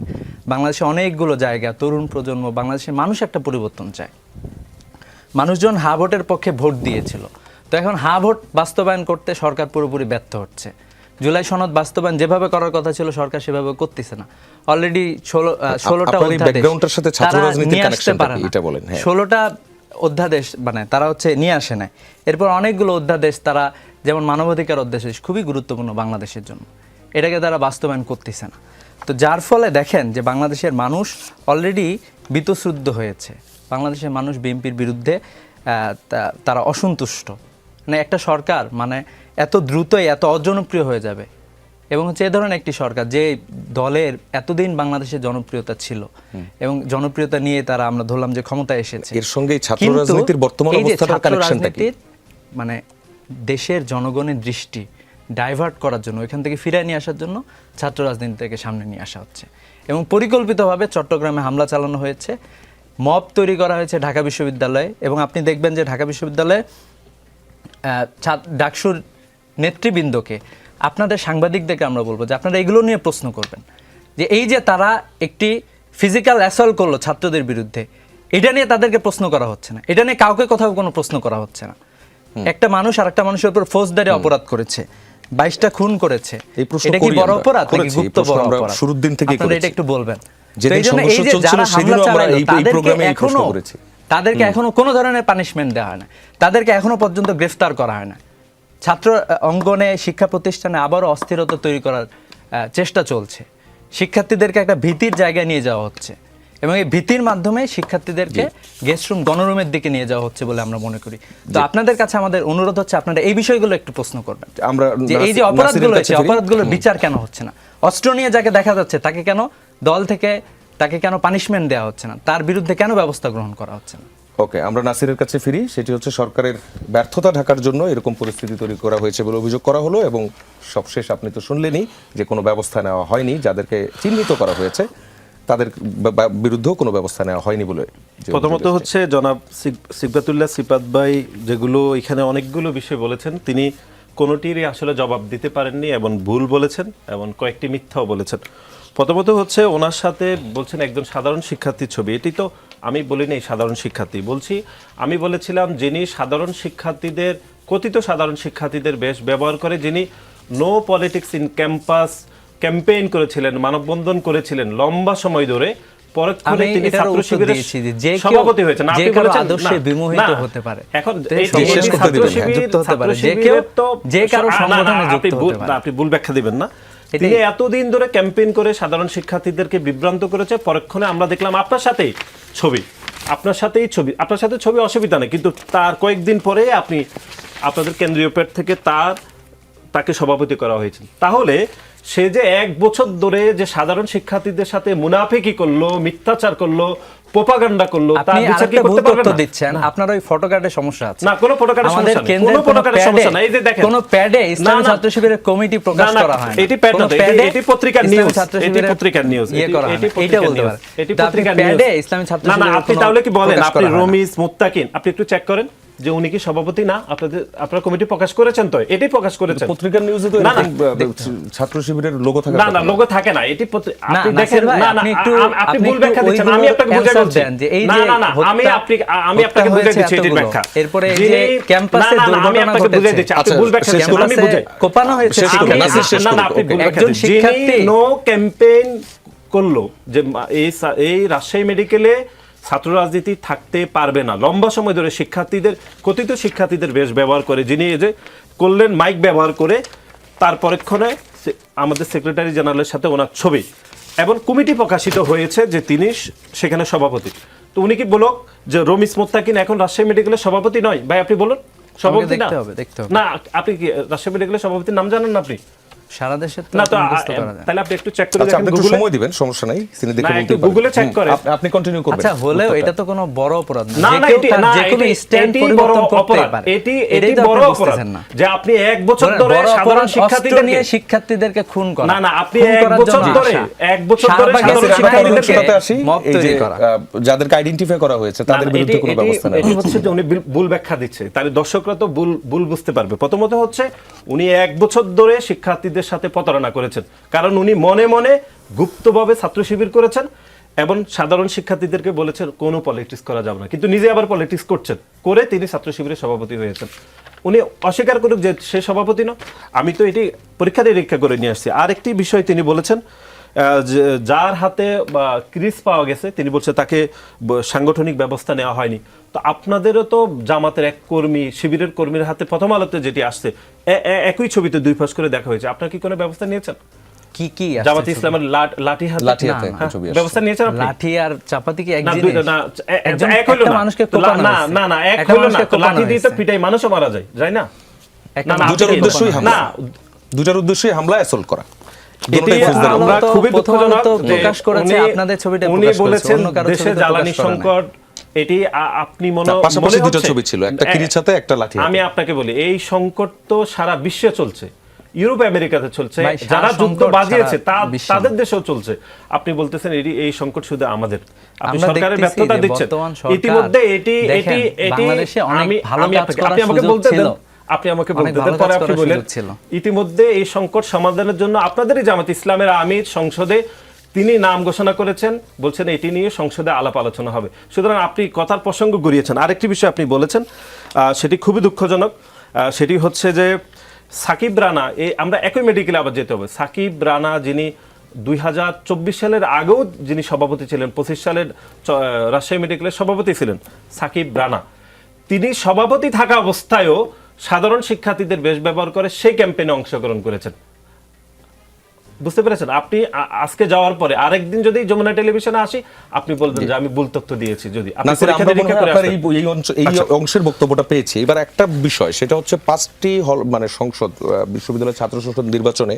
বাংলাদেশে অনেকগুলো জায়গা, তরুণ প্রজন্ম, বাংলাদেশের মানুষ একটা পরিবর্তন চায়, মানুষজন হ্যাঁ ভোটের পক্ষে ভোট দিয়েছিল। তো এখন হ্যাঁ ভোট বাস্তবায়ন করতে সরকার পুরোপুরি ব্যর্থ হচ্ছে। জুলাই সনদ বাস্তবায়ন যেভাবে করার কথা ছিল সরকার সেভাবে করতেছে না। অলরেডি 16টা অধ্যাদেশ মানে তারা হচ্ছে নিয়ে আসে নাই। এরপর অনেকগুলো অধ্যাদেশ তারা, যেমন মানবাধিকার অধ্যাদেশ খুবই গুরুত্বপূর্ণ বাংলাদেশের জন্য, এটাকে তারা বাস্তবায়ন করতেছে না। তো যার ফলে দেখেন যে বাংলাদেশের মানুষ অলরেডি বীতশ্রুদ্ধ হয়েছে। বাংলাদেশের মানুষ বিএনপির বিরুদ্ধে তারা অসন্তুষ্ট। মানে একটা সরকার মানে এত দ্রুতই এত অজনপ্রিয় হয়ে যাবে, এবং হচ্ছে এ ধরনের একটি সরকার যে দলের এতদিন বাংলাদেশের জনপ্রিয়তা ছিল এবং জনপ্রিয়তা নিয়ে তারা আমরা ধরলাম যে ক্ষমতায় এসেছে, এর সঙ্গে ছাত্র রাজনীতির বর্তমান অবস্থাটার কানেকশনটা কি? মানে দেশের জনগণের দৃষ্টি ডাইভার্ট করার জন্য, ওইখান থেকে ফিরিয়ে নিয়ে আসার জন্য ছাত্র রাজনীতিকে সামনে নিয়ে আসা হচ্ছে। এবং পরিকল্পিতভাবে চট্টগ্রামে হামলা চালানো হয়েছে, মব তৈরি করা হয়েছে ঢাকা বিশ্ববিদ্যালয়ে। এবং আপনি দেখবেন যে ঢাকা বিশ্ববিদ্যালয়ে ডাকসুর নেতৃবৃন্দকে, আপনাদের সাংবাদিকদেরকে আমরা বলবো যে আপনারা এগুলো নিয়ে প্রশ্ন করবেন, যে এই যে তারা একটি ফিজিক্যাল অ্যাসল্ট করলো ছাত্রদের বিরুদ্ধে, এটা নিয়ে তাদেরকে প্রশ্ন করা হচ্ছে না, এটা নিয়ে কাউকে কোথাও কোনো প্রশ্ন করা হচ্ছে না। একটা মানুষ আর একটা মানুষের উপর ফৌজদারি অপরাধ করেছে, 22টা খুন করেছে, এই প্রশ্ন এটা কি করি বড় আমরা, অপরাধ নাকি করেছি, এই গুপ্ত প্রশ্ন বড় আমরা অপরাধ? শুরুর দিন থেকেই আপনারা এটা করেছি। একটু বলবেন। যেদিন তো এই জন্য সংঘর্ষ এই যে চলছিল, যারা সেদিনও হামলা আমরা চালালো, এই তাদেরকে প্রোগ্রামে এই প্রশ্ন এখনো- করেছি। তাদেরকে এখনো কোনো ধরনের পানিশমেন্ট দেওয়া হয় না, তাদেরকে এখনো পর্যন্ত গ্রেফতার করা হয় না। ছাত্র অঙ্গনে শিক্ষা প্রতিষ্ঠানে আবারও অস্থিরতা তৈরি করার চেষ্টা চলছে, শিক্ষার্থীদেরকে একটা ভীতির জায়গায় নিয়ে যাওয়া হচ্ছে এবং এই ভীতির মাধ্যমে শিক্ষার্থীদেরকে গেস্ট রুম, গণরুমের দিকে নিয়ে যাওয়া হচ্ছে বলে আমরা মনে করি। তো আপনাদের কাছে আমাদের অনুরোধ হচ্ছে আপনারা এই বিষয়গুলো একটু প্রশ্ন করবেন, আমরা যে এই যে অপরাধগুলো হচ্ছে, অপরাধগুলোর বিচার কেন হচ্ছে না? অস্ত্র নিয়ে যাকে দেখা যাচ্ছে তাকে কেন দল থেকে তাকে কেন পানিশমেন্ট দেওয়া হচ্ছে না? তার বিরুদ্ধে কেন ব্যবস্থা গ্রহণ করা হচ্ছে না? ওকে, আমরা নাসিরের কাছে ফিরি। সেটি হচ্ছে সরকারের ব্যর্থতা ঢাকার জন্য এরকম পরিস্থিতি তৈরি করা হয়েছে বলে অভিযোগ করা হলো, এবং সবশেষ আপনি তো শুনলেনই যে কোনো ব্যবস্থা নেওয়া হয়নি, যাদেরকে চিহ্নিত করা হয়েছে তাদের বিরুদ্ধেও কোনো ব্যবস্থা নেওয়া হয়নি বলে যে প্রথমত অভিযোগ এসেছে। হচ্ছে জনাব সিকদাতুল্লাহ সিপাত ভাই যেগুলো এখানে অনেকগুলো বিষয় বলেছেন, তিনি কোনোটিরই আসলে জবাব দিতে পারেননি এবং ভুল বলেছেন এবং কয়েকটি মিথ্যাও বলেছেন। প্রথমত হচ্ছে ওনার সাথে বলছেন একজন সাধারণ শিক্ষার্থীর ছবি, এটি তো আমি বলিনি সাধারণ শিক্ষার্থী, বলছি আমি বলেছিলাম যিনি সাধারণ শিক্ষার্থীদের, কথিত সাধারণ শিক্ষার্থীদের বেশ ব্যবহার করে, যিনি no politics in campus campaign করেছিলেন, মানববন্ধন করেছিলেন লম্বা সময় ধরে, পরক্ষণে তিনি ছাত্র শিবিরের সভাপতি হয়েছেন। আপনি বলেছেন আদর্শে বিমোহিত হতে পারে, এখন শেষ করতে দিবেন, যুক্ত হতে পারে, যে কেউ যে কারো সংগঠনে যুক্ত হতে পারে। আপনি ভুল ব্যাখ্যা দিবেন না। তিনি এতদিন ধরে ক্যাম্পেইন করে সাধারণ শিক্ষার্থীদেরকে বিভ্রান্ত করেছে, পরক্ষণে আমরা দেখলাম আপনার সাথেই ছবি, আপনার সাথে ছবি অসুবিধা নেই, কিন্তু তার কয়েকদিন পরে আপনি আপনাদের কেন্দ্রীয় পেট থেকে তাকে সভাপতি করা হয়েছে। তাহলে সে যে 1 বছর ধরে যে সাধারণ শিক্ষার্থীদের সাথে মুনাফিকি করলো, মিথ্যাচার করলো, প্রোপাগান্ডা করলো, তার আপনি বিচার কি আরেকটা ভুল করতে পারবেন তথ্য না? দিচ্ছেন, আপনার ওই ফটোকার্ডের সমস্যা আছে। না, কোনো ফটোকার্ডের সমস্যা নেই, কোনো ফটোকার্ডের সমস্যা নাই। এই যে দেখেন, কোন প্যাডে ইসলামী ছাত্র শিবিরের কমিটি প্রকাশ করা হয় না। এটি প্যাড না, এটি পত্রিকার নিউজ, এটি পত্রিকার নিউজ, এটি পত্রিকার নিউজ, এটি পত্রিকার নিউজ। প্যাডে ইসলামী ছাত্র না, শিবিরের আপনি তাহলে কি বলেন আপনি রমিজ মুত্তাকিন, আপনি একটু চেক করেন যে উনি কি সভাপতি না? আপনারা কমিটি প্রকাশ করেছেন তো? এটি প্রকাশ করেছেন পত্রিকার নিউজে তো না, না, ছাত্র শিবিরের লোগো থাকে না, না, লোগো থাকে না, এটি আপনি দেখেন। না, না, আপনি ভুল একটু ব্যাখ্যা দিচ্ছেন, আমি আপনাকে বুঝাই বলছি। না, না, না, আমি আপনাকে বুঝাই দিচ্ছি এটির ব্যাখ্যা। এরপরে এই যে ক্যাম্পাসে আমি আপনাকে বুঝাই দিচ্ছি, আপনি ভুল ব্যাখ্যা দিচ্ছেন, আমি বুঝাই। কোপানো হয়েছে। না, না, আপনি ভুল ব্যাখ্যা একজন দিচ্ছেন। শিক্ষার্থী যিনি নো ক্যাম্পেইন করলো যে এই রাজশাহী মেডিকেলে ছাত্র রাজনীতি থাকতে পারবে না, লম্বা সময় ধরে কথিত শিক্ষার্থীদের বেশ ব্যবহার করে, যিনি এই যে করলেন মাইক ব্যবহার করে, তার পরক্ষণে আমাদের সেক্রেটারি জেনারেলের সাথে ওনার ছবি এবং কমিটি প্রকাশিত হয়েছে যে তিনি সেখানে সভাপতি। তো উনি কি বলক যে রমিজ মুত্তাকিন এখন রাজশাহী মেডিকেলের সভাপতি নয়? ভাই আপনি বলুন সভাপতি না? না, আপনি কি রাজশাহী মেডিকেলের সভাপতির নাম জানেন না? আপনি সারা দেশে না, তো তাহলে আপনি একটু চেক করে দেখেন, আপনি একটু সময় দিবেন, সমস্যা নাই, তিনি দেখে বলতে পারেন। গুগলে চেক করেন, আপনি কন্টিনিউ করবেন। আচ্ছা, হলেও এটা তো কোনো বড় অপরাধ না, না, না, যে এটি কেউ না, যে কোনো স্ট্যান্ড পরিবর্তন করতে পারে। এটি বড় অপরাধ যে আপনি 1 বছর ধরে সাধারণ শিক্ষার্থীদের নিয়ে শিক্ষার্থীদের খুন করা। না, না, আপনি 1 বছর ধরে সাধারণ শিক্ষার্থীদের সাথে আসি, এই যে যাদেরকে আইডেন্টিফাই করা হয়েছে তাদের বিরুদ্ধে কোনো ব্যবস্থা নেই। এটি হচ্ছে যে উনি ভুল ব্যাখ্যা দিচ্ছে, তাহলে দর্শকরা তো ভুল বুঝতে পারবে। প্রথমত হচ্ছে উনি 1 বছর ধরে শিক্ষার্থীদের সাথে প্রতারণা করেছেন, কারণ উনি মনে মনে গুপ্তভাবে ছাত্র শিবির করেছেন এবং সাধারণ শিক্ষার্থীদেরকে বলেছেন কোনো পলিটিক্স করা যাবে না, কিন্তু নিজে আবার পলিটিক্স করছেন, করে তিনি ছাত্র শিবিরের সভাপতি হয়েছেন। উনি অস্বীকার করুক যে সে সভাপতি না, আমি তো এটি পরীক্ষা নিরীক্ষা করে নিয়ে আসছি। আরেকটি বিষয় তিনি বলেছেন, যার হাতে ক্রিস পাওয়া গেছে তিনি বলছে তাকে সাংগঠনিক ব্যবস্থা নেওয়া হয়নি। তো আপনাদেরও তো জামাতের এক কর্মী, শিবিরের কর্মীর হাতে প্রথম আলোতে যেটি আসছে একই ছবিতে 2 ফাঁস করে দেখা হয়েছে, আপনার কি কোনো ব্যবস্থা নিয়েছেন? কি জামাত ইসলামের লাঠি হাতে ব্যবস্থা নিয়েছেন আপনি? লাঠি আর চাপাতি কি এক না, জিনিস? না, এক হলো না, মানুষকে কোপানো না, না, না, এক হলো না, লাঠি দিয়ে তো পিটাই মানুষও মারা যায়, যায় না? না, না, দুটার উদ্দেশ্যই হামলা, দুটার উদ্দেশ্যই হামলা অ্যাসল্ট করা। আমরা খুবই দুঃখজনক যে প্রকাশ করেছে আপনাদের ছবিটা উনি প্রকাশ করেছে, বলেছেন অন্য কারো দেশে ছবিতে জ্বালানি প্রকাশ করা নাই। সংকট, এটি আপনি পাশাপাশি দুটো ছবি ছিল, একটা কিরিচ হাতে একটা লাঠি হাতে। আমি আপনাকে বলি এই সংকট তো সারা বিশ্বে চলছে, ইউরোপ আমেরিকাতে চলছে, ভাই, যারা সারা যুদ্ধ সংকট বাজিয়েছে সারা বিশ্বে। তাদের দেশেও চলছে। আপনি বলতেছেন এই সংকট শুধু আমাদের, আপনি আমরা সরকারের দেখতেছি ব্যর্থতা যে দিচ্ছেন। বর্তমান সরকার, ইতিমধ্যে এটি দেখেন, বাংলাদেশে অনেক ভালো কাজ করার আপনি আমাকে সুযোগ বলতে ছিল। দেন, আপনি আমাকে অনেক বলতে ভালো দেন, কাজ পরে আপনি করার বলেন। সুযোগ ছিল। ইতিমধ্যে এই সংকট সমাধানের জন্য আপনাদেরই জামাত ইসলামের আমির সংসদে তিনি নাম ঘোষণা করেছেন, বলছেন এটি নিয়ে সংসদে আলাপ আলোচনা হবে। সুতরাং আপনি কথার প্রসঙ্গ গড়িয়েছেন। আরেকটি বিষয় আপনি বলেছেন, সেটি খুবই দুঃখজনক। সেটি হচ্ছে যে সাকিব রানা, আমরা একই মেডিকেলে আবার যেতে হবে। সাকিব রানা যিনি 2024 সালের আগেও যিনি সভাপতি ছিলেন, 25 সালের রাজশাহী মেডিকেলের সভাপতি ছিলেন সাকিব রানা, তিনি সভাপতি থাকা অবস্থায়ও সাধারণ শিক্ষার্থীদের বেশ ব্যবহার করে সেই ক্যাম্পেইনে অংশগ্রহণ করেছেন। বুঝতে পেরেছেন? আপনি আজকে যাওয়ার পরে আরেকদিন যদি যমুনা টেলিভিশনে আসি, আপনি বলবেন যে আমি ভুল তথ্য দিয়েছি। যদি আপনি নাসির, পরীক্ষা আমরা মনে নিরীক্ষা হয় করে আপনার আসেন। এই অংশের বক্তব্যটা পেয়েছি। এবার একটা বিষয়, সেটা হচ্ছে 5টি হল মানে সংসদ বিশ্ববিদ্যালয়ের ছাত্র সংসদ নির্বাচনে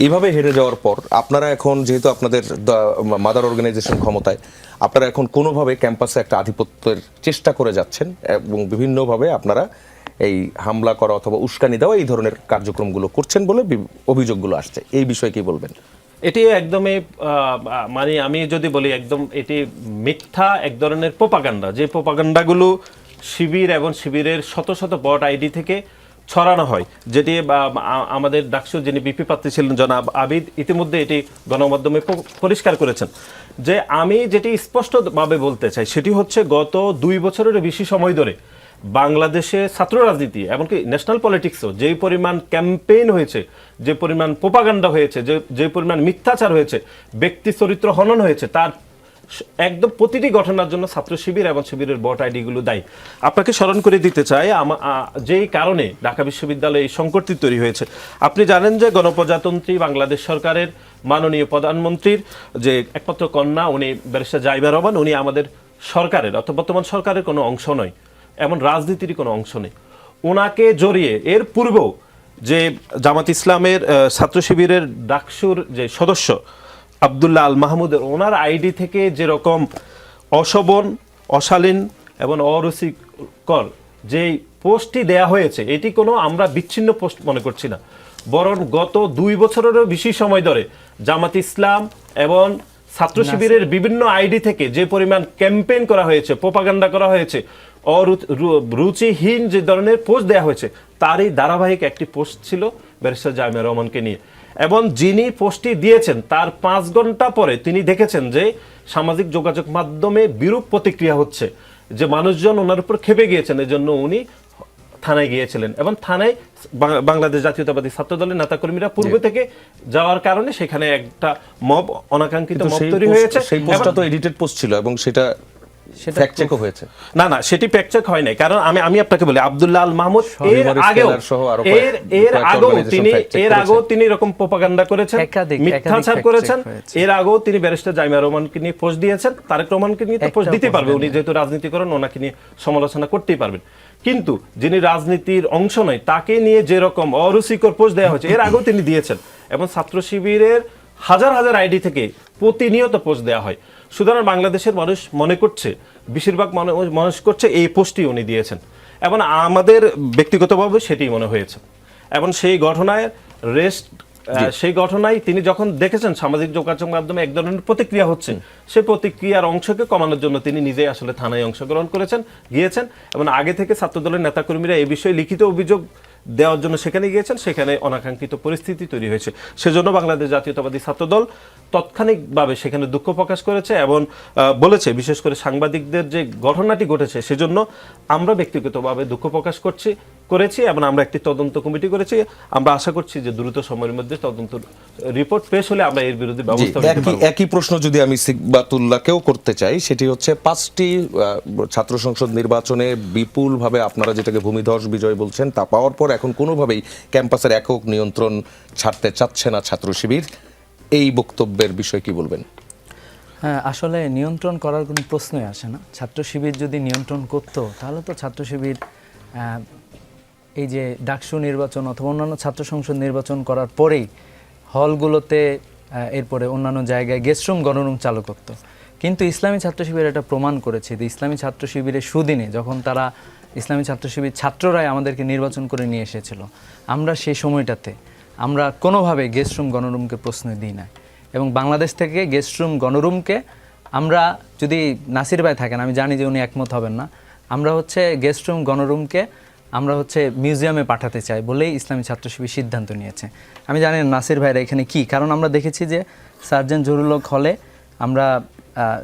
এভাবে হেরে যাওয়ার পর আপনারা এখন যেহেতু আপনাদের মাদার অর্গানাইজেশন ক্ষমতায়, আপনারা এখন কোনোভাবে ক্যাম্পাসে একটা আধিপত্যের চেষ্টা করে যাচ্ছেন এবং বিভিন্নভাবে আপনারা এই হামলা করা অথবা উস্কানি দেওয়া এই ধরনের কার্যক্রমগুলো করছেন বলে অভিযোগগুলো আসছে। এই বিষয়ে কি বলবেন? এটি একদমই মানে আমি যদি বলি একদম এটি মিথ্যা এক ধরনের প্রোপাগান্ডা, যে প্রোপাগান্ডাগুলো শিবির এবং শিবিরের শত শত বট আইডি থেকে ছড়ানো হয়, যেটি আমাদের ডাকসু যিনি বিপি প্রার্থী ছিলেন জনাব আবিদ ইতিমধ্যে এটি গণমাধ্যমে পরিষ্কার করেছেন। যে আমি যেটি স্পষ্টভাবে বলতে চাই সেটি হচ্ছে গত 2 বছরের বেশি সময় ধরে বাংলাদেশে ছাত্র রাজনীতি এমনকি ন্যাশনাল পলিটিক্সও যেই পরিমাণ ক্যাম্পেইন হয়েছে, যে পরিমাণ প্রোপাগান্ডা হয়েছে, যে পরিমাণ মিথ্যাচার হয়েছে, ব্যক্তি চরিত্র হনন হয়েছে, তার একদম প্রতিটি ঘটনার জন্য ছাত্র শিবির এবং শিবিরের বট আইডিগুলো দায়ী। আপনাকে স্মরণ করে দিতে চাই যেই কারণে ঢাকা বিশ্ববিদ্যালয়ে এই সংকটটি তৈরি হয়েছে। আপনি জানেন যে গণপ্রজাতন্ত্রী বাংলাদেশ সরকারের মাননীয় প্রধানমন্ত্রীর যে একমাত্র কন্যা, উনি ব্যারিস্টার জাইবা রহমান, উনি আমাদের সরকারের অর্থাৎ বর্তমান সরকারের কোনো অংশ নয়, এমন রাজনীতির কোনো অংশ নেই। ওনাকে জড়িয়ে এর পূর্বেও যে জামাত ইসলামের ছাত্র শিবিরের ডাকসুর যে সদস্য আব্দুল্লাহ আল মাহমুদের, ওনার আইডি থেকে যেরকম অশোভন, অশালীন এবং অরুচিকর যেই পোস্টটি দেয়া হয়েছে, এটি কোনো আমরা বিচ্ছিন্ন পোস্ট মনে করছি না, বরং গত 2 বছরেরও বেশি সময় ধরে জামাত ইসলাম এবং ছাত্র শিবিরের বিভিন্ন আইডি থেকে যে পরিমাণ ক্যাম্পেইন করা হয়েছে, প্রোপাগান্ডা করা হয়েছে, রুচিহীন যে ধরনের পোস্ট দেওয়া হয়েছে, তারই ধারাবাহিক একটি পোস্ট ছিল ব্যারিস্টার জামিয়া রহমানকে নিয়ে। এবং যিনি পোস্টটি দিয়েছেন তার 5 ঘন্টা পরে তিনি দেখেছেন যে সামাজিক যোগাযোগ মাধ্যমে বিরূপ প্রতিক্রিয়া হচ্ছে, যে মানুষজন ওনার উপর ক্ষেপে গিয়েছেন, এজন্য উনি থানায় গিয়েছিলেন এবং থানায় বাংলাদেশ জাতীয়তাবাদী ছাত্র দলের নেতাকর্মীরা পূর্ব থেকে যাওয়ার কারণে সেখানে একটা মব, অনাকাঙ্ক্ষিত মব তৈরি হয়েছে। সেই পোস্টটা তো এডিটেড পোস্ট ছিল এবং সেটা ফ্যাক্ট চেকও হয়েছে। না, সেটি ফ্যাক্ট চেক হয় নাই। কারণ আমি আপনাকে বলি, আব্দুল্লাহ আল মাহমুদ এর আগেও তিনি এরকম প্রোপাগান্ডা করেছেন, মিথ্যাচার করেছেন। এর আগেও তিনি ব্যারিস্টার জামিয়া রহমানকে নিয়ে পোস্ট দিয়েছেন, তারেক রহমানকে নিয়ে তো পোস্ট দিতে পারবে, উনি যেহেতু রাজনীতি করেন ওনাকে নিয়ে সমালোচনা করতেই পারবেন। কিন্তু যিনি রাজনীতির অংশ নয় তাকে নিয়ে যেরকম অরুচিকর পোস্ট দেওয়া হয়েছে এর আগেও তিনি দিয়েছেন, এবং ছাত্র শিবিরের হাজার হাজার আইডি থেকে প্রতিনিয়ত পোস্ট দেওয়া হয়। সুতরাং বাংলাদেশের মানুষ মনে করছে, বেশিরভাগ মানুষ করছে এই পোস্টই উনি দিয়েছেন, এবং আমাদের ব্যক্তিগতভাবে সেটি মনে হয়েছে। এবং সেই ঘটনায় সেই ঘটনায় তিনি যখন দেখেছেন সামাজিক যোগাযোগ মাধ্যমে এক ধরনের প্রতিক্রিয়া হচ্ছে, সেই প্রতিক্রিয়ার অংশকে কমানোর জন্য তিনি নিজেই আসলে থানায় অংশগ্রহণ গিয়েছেন এবং আগে থেকে ছাত্রদলের নেতাকর্মীরা এই বিষয়ে লিখিত অভিযোগ দেওয়ার জন্য সেখানে গিয়েছেন। সেখানে অনাকাঙ্ক্ষিত পরিস্থিতি তৈরি হয়েছে, সেজন্য বাংলাদেশ জাতীয়তাবাদী ছাত্রদল তাৎক্ষণিক সেখানে দুঃখ প্রকাশ করেছে এবং বলেছে, বিশেষ করে সাংবাদিকদের যে ঘটনাটি ঘটেছে সেজন্য আমরা ব্যক্তিগতভাবে দুঃখ প্রকাশ করেছি এবং আমরা একটি তদন্ত কমিটি করেছি। আমরা আশা করছি যে দ্রুত সময়ের মধ্যে তদন্ত রিপোর্ট পেশ হলে আমরা এর বিরুদ্ধে ব্যবস্থা নিতে পারব। একই প্রশ্ন যদি আমি সিকবাতুল্লাহকেও করতে চাই, সেটি হচ্ছে 5টি ছাত্র সংসদ নির্বাচনে বিপুলভাবে আপনারা যেটাকে ভূমিধস বিজয় বলছেন তা পাওয়ার পর এখন কোনোভাবেই ক্যাম্পাসের একক নিয়ন্ত্রণ ছাড়তে চাচ্ছে না ছাত্র শিবির, এই বক্তব্যের বিষয়ে কি বলবেন? হ্যাঁ, আসলে নিয়ন্ত্রণ করার কোনো প্রশ্নই আসে না। ছাত্র শিবির যদি নিয়ন্ত্রণ করতো তাহলে তো ছাত্র শিবির এই যে ডাকসু নির্বাচন অথবা অন্যান্য ছাত্র সংসদ নির্বাচন করার পরেই হলগুলোতে এরপরে অন্যান্য জায়গায় গেস্টরুম গণরুম চালু করতো। কিন্তু ইসলামী ছাত্র শিবির এটা প্রমাণ করেছে যে ইসলামী ছাত্র শিবিরের সুদিনে যখন তারা ইসলামী ছাত্র শিবির ছাত্ররাই আমাদেরকে নির্বাচন করে নিয়ে এসেছিল, আমরা সেই সময়টাতে আমরা কোনোভাবে গেস্ট রুম গণরুমকে প্রশ্রয় দিই না, এবং বাংলাদেশ থেকে গেস্ট রুম গণরুমকে আমরা, যদি নাসির ভাই থাকেন আমি জানি যে উনি একমত হবেন না, আমরা হচ্ছে গেস্ট রুম গণরুমকে আমরা হচ্ছে মিউজিয়ামে পাঠাতে চাই বলেই ইসলামী ছাত্র শিবির সিদ্ধান্ত নিয়েছে। আমি জানি না নাসির ভাইরা এখানে কি, কারণ আমরা দেখেছি যে সার্জেন্ট জহুরুল হক হলে আমরা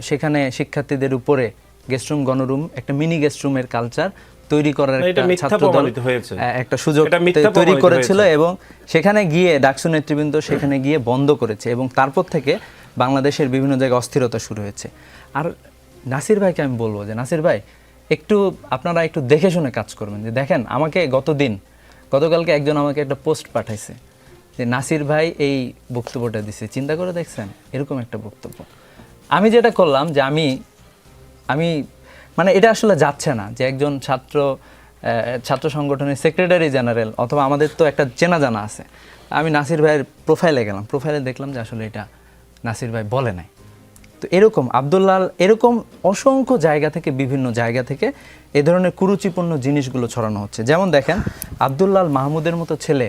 সেখানে শিক্ষার্থীদের উপরে গেস্ট রুম গণরুম একটা মিনি গেস্ট রুমের কালচার তৈরি করার একটা ছাত্রদল একটা সুযোগ তৈরি করেছিল, এবং সেখানে গিয়ে ডাকসু নেতৃবৃন্দ সেখানে গিয়ে বন্ধ করেছে, এবং তারপর থেকে বাংলাদেশের বিভিন্ন জায়গায় অস্থিরতা শুরু হয়েছে। আর নাসির ভাইকে আমি বলবো যে নাসির ভাই একটু আপনারা একটু দেখে শুনে কাজ করবেন। যে দেখেন আমাকে গতকালকে একজন আমাকে একটা পোস্ট পাঠাইছে যে নাসির ভাই এই বক্তব্যটা দিছে, চিন্তা করে দেখছেন এরকম একটা বক্তব্য। আমি যেটা করলাম যে আমি মানে এটা আসলে যাচ্ছে না যে একজন ছাত্র সংগঠনের সেক্রেটারি জেনারেল অথবা আমাদের তো একটা চেনা জানা আছে, আমি নাসির ভাইয়ের প্রোফাইলে গেলাম, প্রোফাইলে দেখলাম যে আসলে এটা নাসির ভাই বলে নাই। তো এরকম আব্দুল্লাহ এরকম অসংখ্য জায়গা থেকে বিভিন্ন জায়গা থেকে এ ধরনের কুরুচিপূর্ণ জিনিসগুলো ছড়ানো হচ্ছে। যেমন দেখেন আব্দুল্লাহ মাহমুদের মতো ছেলে,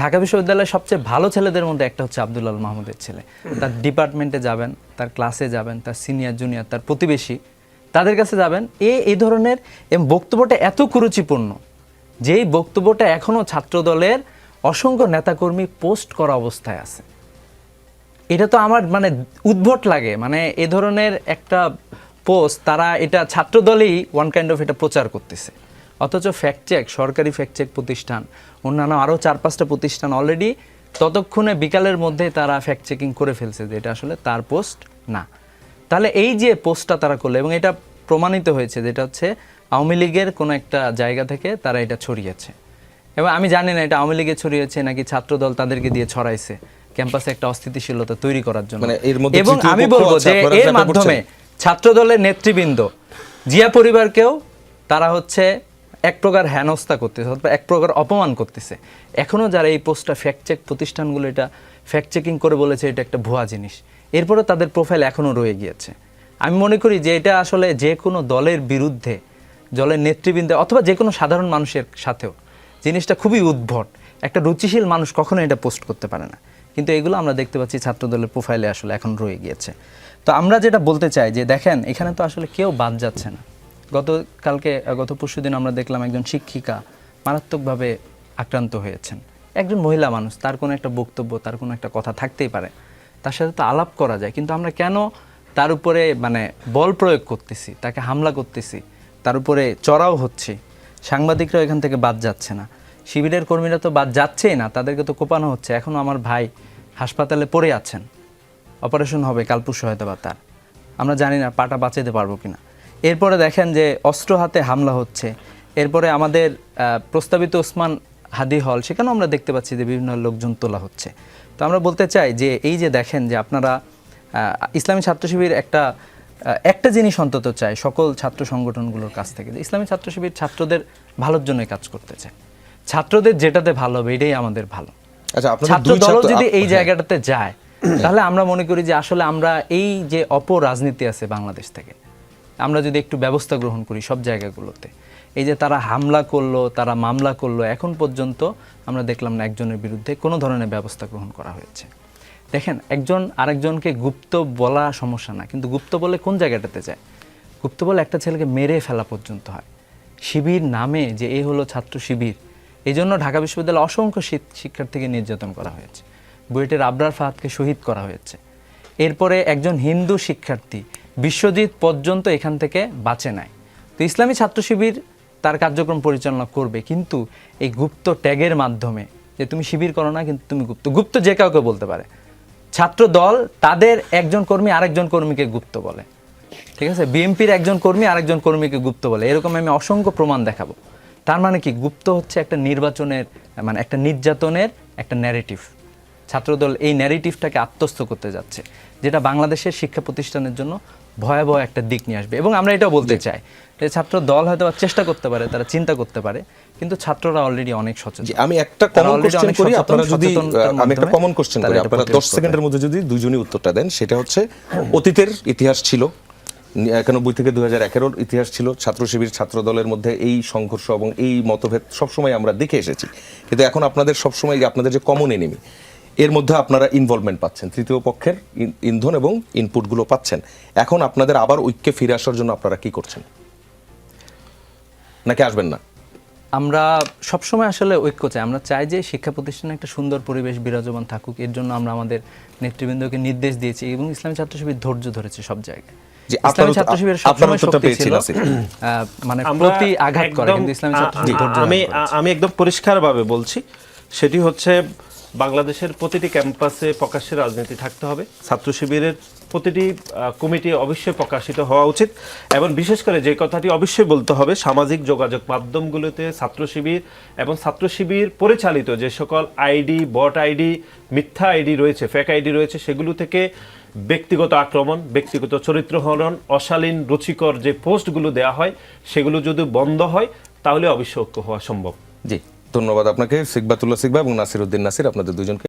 ঢাকা বিশ্ববিদ্যালয়ের সবচেয়ে ভালো ছেলেদের মধ্যে একটা হচ্ছে আব্দুল্লাহ মাহমুদের ছেলে। তার ডিপার্টমেন্টে যাবেন, তার ক্লাসে যাবেন, তার সিনিয়র জুনিয়র তার প্রতিবেশী তাদের কাছে যাবেন, এই ধরনের বক্তব্যটা এত কুরুচিপূর্ণ যেই বক্তব্যটা এখনও ছাত্রদলের অসংখ্য নেতাকর্মী পোস্ট করা অবস্থায় আছে। এটা তো আমার মানে উদ্ভট লাগে, মানে এ ধরনের একটা পোস্ট তারা এটা ছাত্রদলই ওয়ান কাইন্ড অফ এটা প্রচার করতেছে, অথচ সরকারি ফ্যাক্ট চেক প্রতিষ্ঠান অন্যান্য আরও 4-5টা প্রতিষ্ঠান অলরেডি ততক্ষণে বিকালের মধ্যে তারা ফ্যাক্ট চেকিং করে ফেলছে যে এটা আসলে তার পোস্ট না। তাহলে এই যে পোস্টটা তারা করলো, এবং এটা প্রমাণিত হয়েছে যেটা হচ্ছে আওয়ামী লীগের কোনো একটা জায়গা থেকে তারা এটা ছড়িয়েছে, এবং আমি জানি না এটা আওয়ামী লীগে ছড়িয়েছে নাকি ছাত্রদল তাদেরকে দিয়ে ছড়াইছে ক্যাম্পাসে একটা অস্থিতিশীলতা তৈরি করার জন্য। এবং আমি বলবো যে এর মাধ্যমে ছাত্রদলের নেতৃবৃন্দ জিয়া পরিবারকেও তারা হচ্ছে এক প্রকার হেনস্থা করতেছে অথবা এক প্রকার অপমান করতেছে। এখনও যারা এই পোস্টটা ফ্যাক্ট চেক প্রতিষ্ঠানগুলো এটা ফ্যাক্ট চেকিং করে বলেছে এটা একটা ভুয়া জিনিস, এরপরে তাদের প্রোফাইল এখনও রয়ে গিয়েছে। আমি মনে করি যে এটা আসলে যে কোনো দলের বিরুদ্ধে, দলের নেতৃবৃন্দ অথবা যে কোনো সাধারণ মানুষের সাথেও জিনিসটা খুবই উদ্ভট। একটা রুচিশীল মানুষ কখনো এটা পোস্ট করতে পারে না, কিন্তু এগুলো আমরা দেখতে পাচ্ছি ছাত্রদলের প্রোফাইলে আসলে এখন রয়ে গিয়েছে। তো আমরা যেটা বলতে চাই যে দেখেন এখানে তো আসলে কেউ বাদ যাচ্ছে না। গত পরশুদিন আমরা দেখলাম একজন শিক্ষিকা মারাত্মকভাবে আক্রান্ত হয়েছেন, একজন মহিলা মানুষ, তার কোনো একটা বক্তব্য, তার কোনো একটা কথা থাকতেই পারে, তার সাথে তো আলাপ করা যায়, কিন্তু আমরা কেন তার উপরে মানে বল প্রয়োগ করতেছি, তাকে হামলা করতেছি, তার উপরে চড়াও হচ্ছে। সাংবাদিকরাও এখান থেকে বাদ যাচ্ছে না, শিবিরের কর্মীরা তো বাদ যাচ্ছেই না, তাদেরকে তো কোপানো হচ্ছে। এখনও আমার ভাই হাসপাতালে পড়ে আছেন, অপারেশন হবে কাল পরশু হয়তো বা তার, আমরা জানি না পাটা বাঁচাতে পারবো কিনা। এরপরে দেখেন যে অস্ত্র হাতে হামলা হচ্ছে। এরপরে আমাদের প্রস্তাবিত ওসমান হাদি হল, সেখানেও আমরা দেখতে পাচ্ছি যে বিভিন্ন লোকজন তোলা হচ্ছে। তো আমরা বলতে চাই যে এই যে দেখেন যে আপনারা ইসলামী ছাত্র শিবির একটা জিনিস অন্তত চায় সকল ছাত্র সংগঠনগুলোর কাছ থেকে, যে ইসলামী ছাত্র শিবির ছাত্রদের ভালোর জন্যই কাজ করতে চায়, ছাত্রদের যেটাতে ভালো হবে এটাই আমাদের ভালো। ছাত্র দল যদি এই জায়গাটাতে যায় তাহলে আমরা মনে করি যে আসলে আমরা এই যে অপরাজনীতি আছে বাংলাদেশ থেকে, আমরা যদি একটু ব্যবস্থা গ্রহণ করি সব জায়গাগুলোতে, এই যে তারা হামলা করলো, তারা মামলা করলো, এখন পর্যন্ত আমরা দেখলাম না একজনের বিরুদ্ধে কোনো ধরনের ব্যবস্থা গ্রহণ করা হয়েছে। দেখেন একজন আরেকজনকে গুপ্ত বলা সমস্যা না, কিন্তু গুপ্ত বলে কোন জায়গাটাতে যায়? গুপ্ত বলে একটা ছেলেকে মেরে ফেলা পর্যন্ত হয়। শিবির নামে যে এই হলো ছাত্র শিবির, এই জন্য ঢাকা বিশ্ববিদ্যালয়ে অসংখ্য শিক্ষার্থীকে নির্যাতন করা হয়েছে, বুয়েটের আবরার ফাহাদকে শহীদ করা হয়েছে। এরপরে একজন হিন্দু শিক্ষার্থী বিশ্বজিৎ পর্যন্ত এখান থেকে বাঁচে নাই। তো ইসলামী ছাত্র শিবির তার কার্যক্রম পরিচালনা করবে, কিন্তু এই গুপ্ত ট্যাগের মাধ্যমে যে তুমি শিবির করো না কিন্তু তুমি গুপ্ত যে কাউকে বলতে পারে। ছাত্র দল তাদের একজন কর্মী আরেকজন কর্মীকে গুপ্ত বলে, ঠিক আছে? বিএনপির একজন কর্মী আরেকজন কর্মীকে গুপ্ত বলে, এরকম আমি অসংখ্য প্রমাণ দেখাবো। তার মানে কি? গুপ্ত হচ্ছে একটা নির্বাচনের মানে একটা নির্যাতনের একটা ন্যারেটিভ। ছাত্রদল এই ন্যারেটিভটাকে আত্মস্থ করতে যাচ্ছে, যেটা বাংলাদেশের শিক্ষা প্রতিষ্ঠানের জন্য ভয়াবহ একটা দিক নিয়ে আসবে। এবং আমরা এটাও বলতে চাই যে ছাত্র দল হয়তো চেষ্টা করতে পারে, তারা চিন্তা করতে পারে, কিন্তু ছাত্ররা অলরেডি অনেক সচেতন। আমি একটা কমন কোশ্চেন করি, আপনারা যদি আপনারা 10 সেকেন্ডের মধ্যে যদি দুইজনই উত্তরটা দেন, সেটা হচ্ছে অতীতের ইতিহাস ছিল, 91 থেকে 2011 ইতিহাস ছিল ছাত্র শিবির ছাত্র দলের মধ্যে এই সংঘর্ষ এবং এই মতভেদ সবসময় আমরা দেখে এসেছি, কিন্তু এখন আপনাদের সবসময় আপনাদের যে কমন এনিমি এর মধ্যে আপনারা ইনভলভমেন্ট পাচ্ছেন, তৃতীয় পক্ষের ইন্ধন এবং ইনপুটগুলো পাচ্ছেন। এখন আপনাদের আবার ঐক্যে ফিরে আসার জন্য আপনারা কি করছেন, নাকি আসবেন না? আমরা সবসময় আসলে ঐক্য চাই। আমরা চাই যে শিক্ষা প্রতিষ্ঠানে একটা সুন্দর পরিবেশ বিরাজমান থাকুক। এর জন্য আমরা আমাদের নেতৃবৃন্দকে নির্দেশ দিয়েছি এবং ইসলামী ছাত্র শিবির ধৈর্য ধরেছে সব জায়গায়। যে ইসলামী ছাত্র শিবির সবসময় শক্তি ছিল, নাসির। মানে আমরা প্রতি আঘাত করে, একদম- কিন্তু ইসলামী ছাত্র শিবির ধৈর্য আমি ধারণ করেছে। আমি একদম পরিষ্কারভাবে বলছি, সেটি হচ্ছে বাংলাদেশের প্রতিটি ক্যাম্পাসে প্রকাশ্যে রাজনীতি থাকতে হবে। ছাত্র শিবিরের প্রতিটি কমিটি অবশ্যই প্রকাশিত হওয়া উচিত, এবং বিশেষ করে যে কথাটি অবশ্যই বলতে হবে, সামাজিক যোগাযোগ মাধ্যমগুলোতে ছাত্র শিবির এবং ছাত্র শিবির পরিচালিত যে সকল আইডি, বট আইডি, মিথ্যা আইডি রয়েছে, ফেক আইডি রয়েছে, সেগুলো থেকে ব্যক্তিগত আক্রমণ, ব্যক্তিগত চরিত্র হনন, অশালীন রুচিকর যে পোস্টগুলো দেওয়া হয়, সেগুলো যদি বন্ধ হয় তাহলে অবশ্যই ঐক্য হওয়া সম্ভব। জি, ধন্যবাদ আপনাকে সিকবাতুল্লাহ সিকবা এবং নাসির উদ্দিন নাসির, আপনাদের দুজনকে।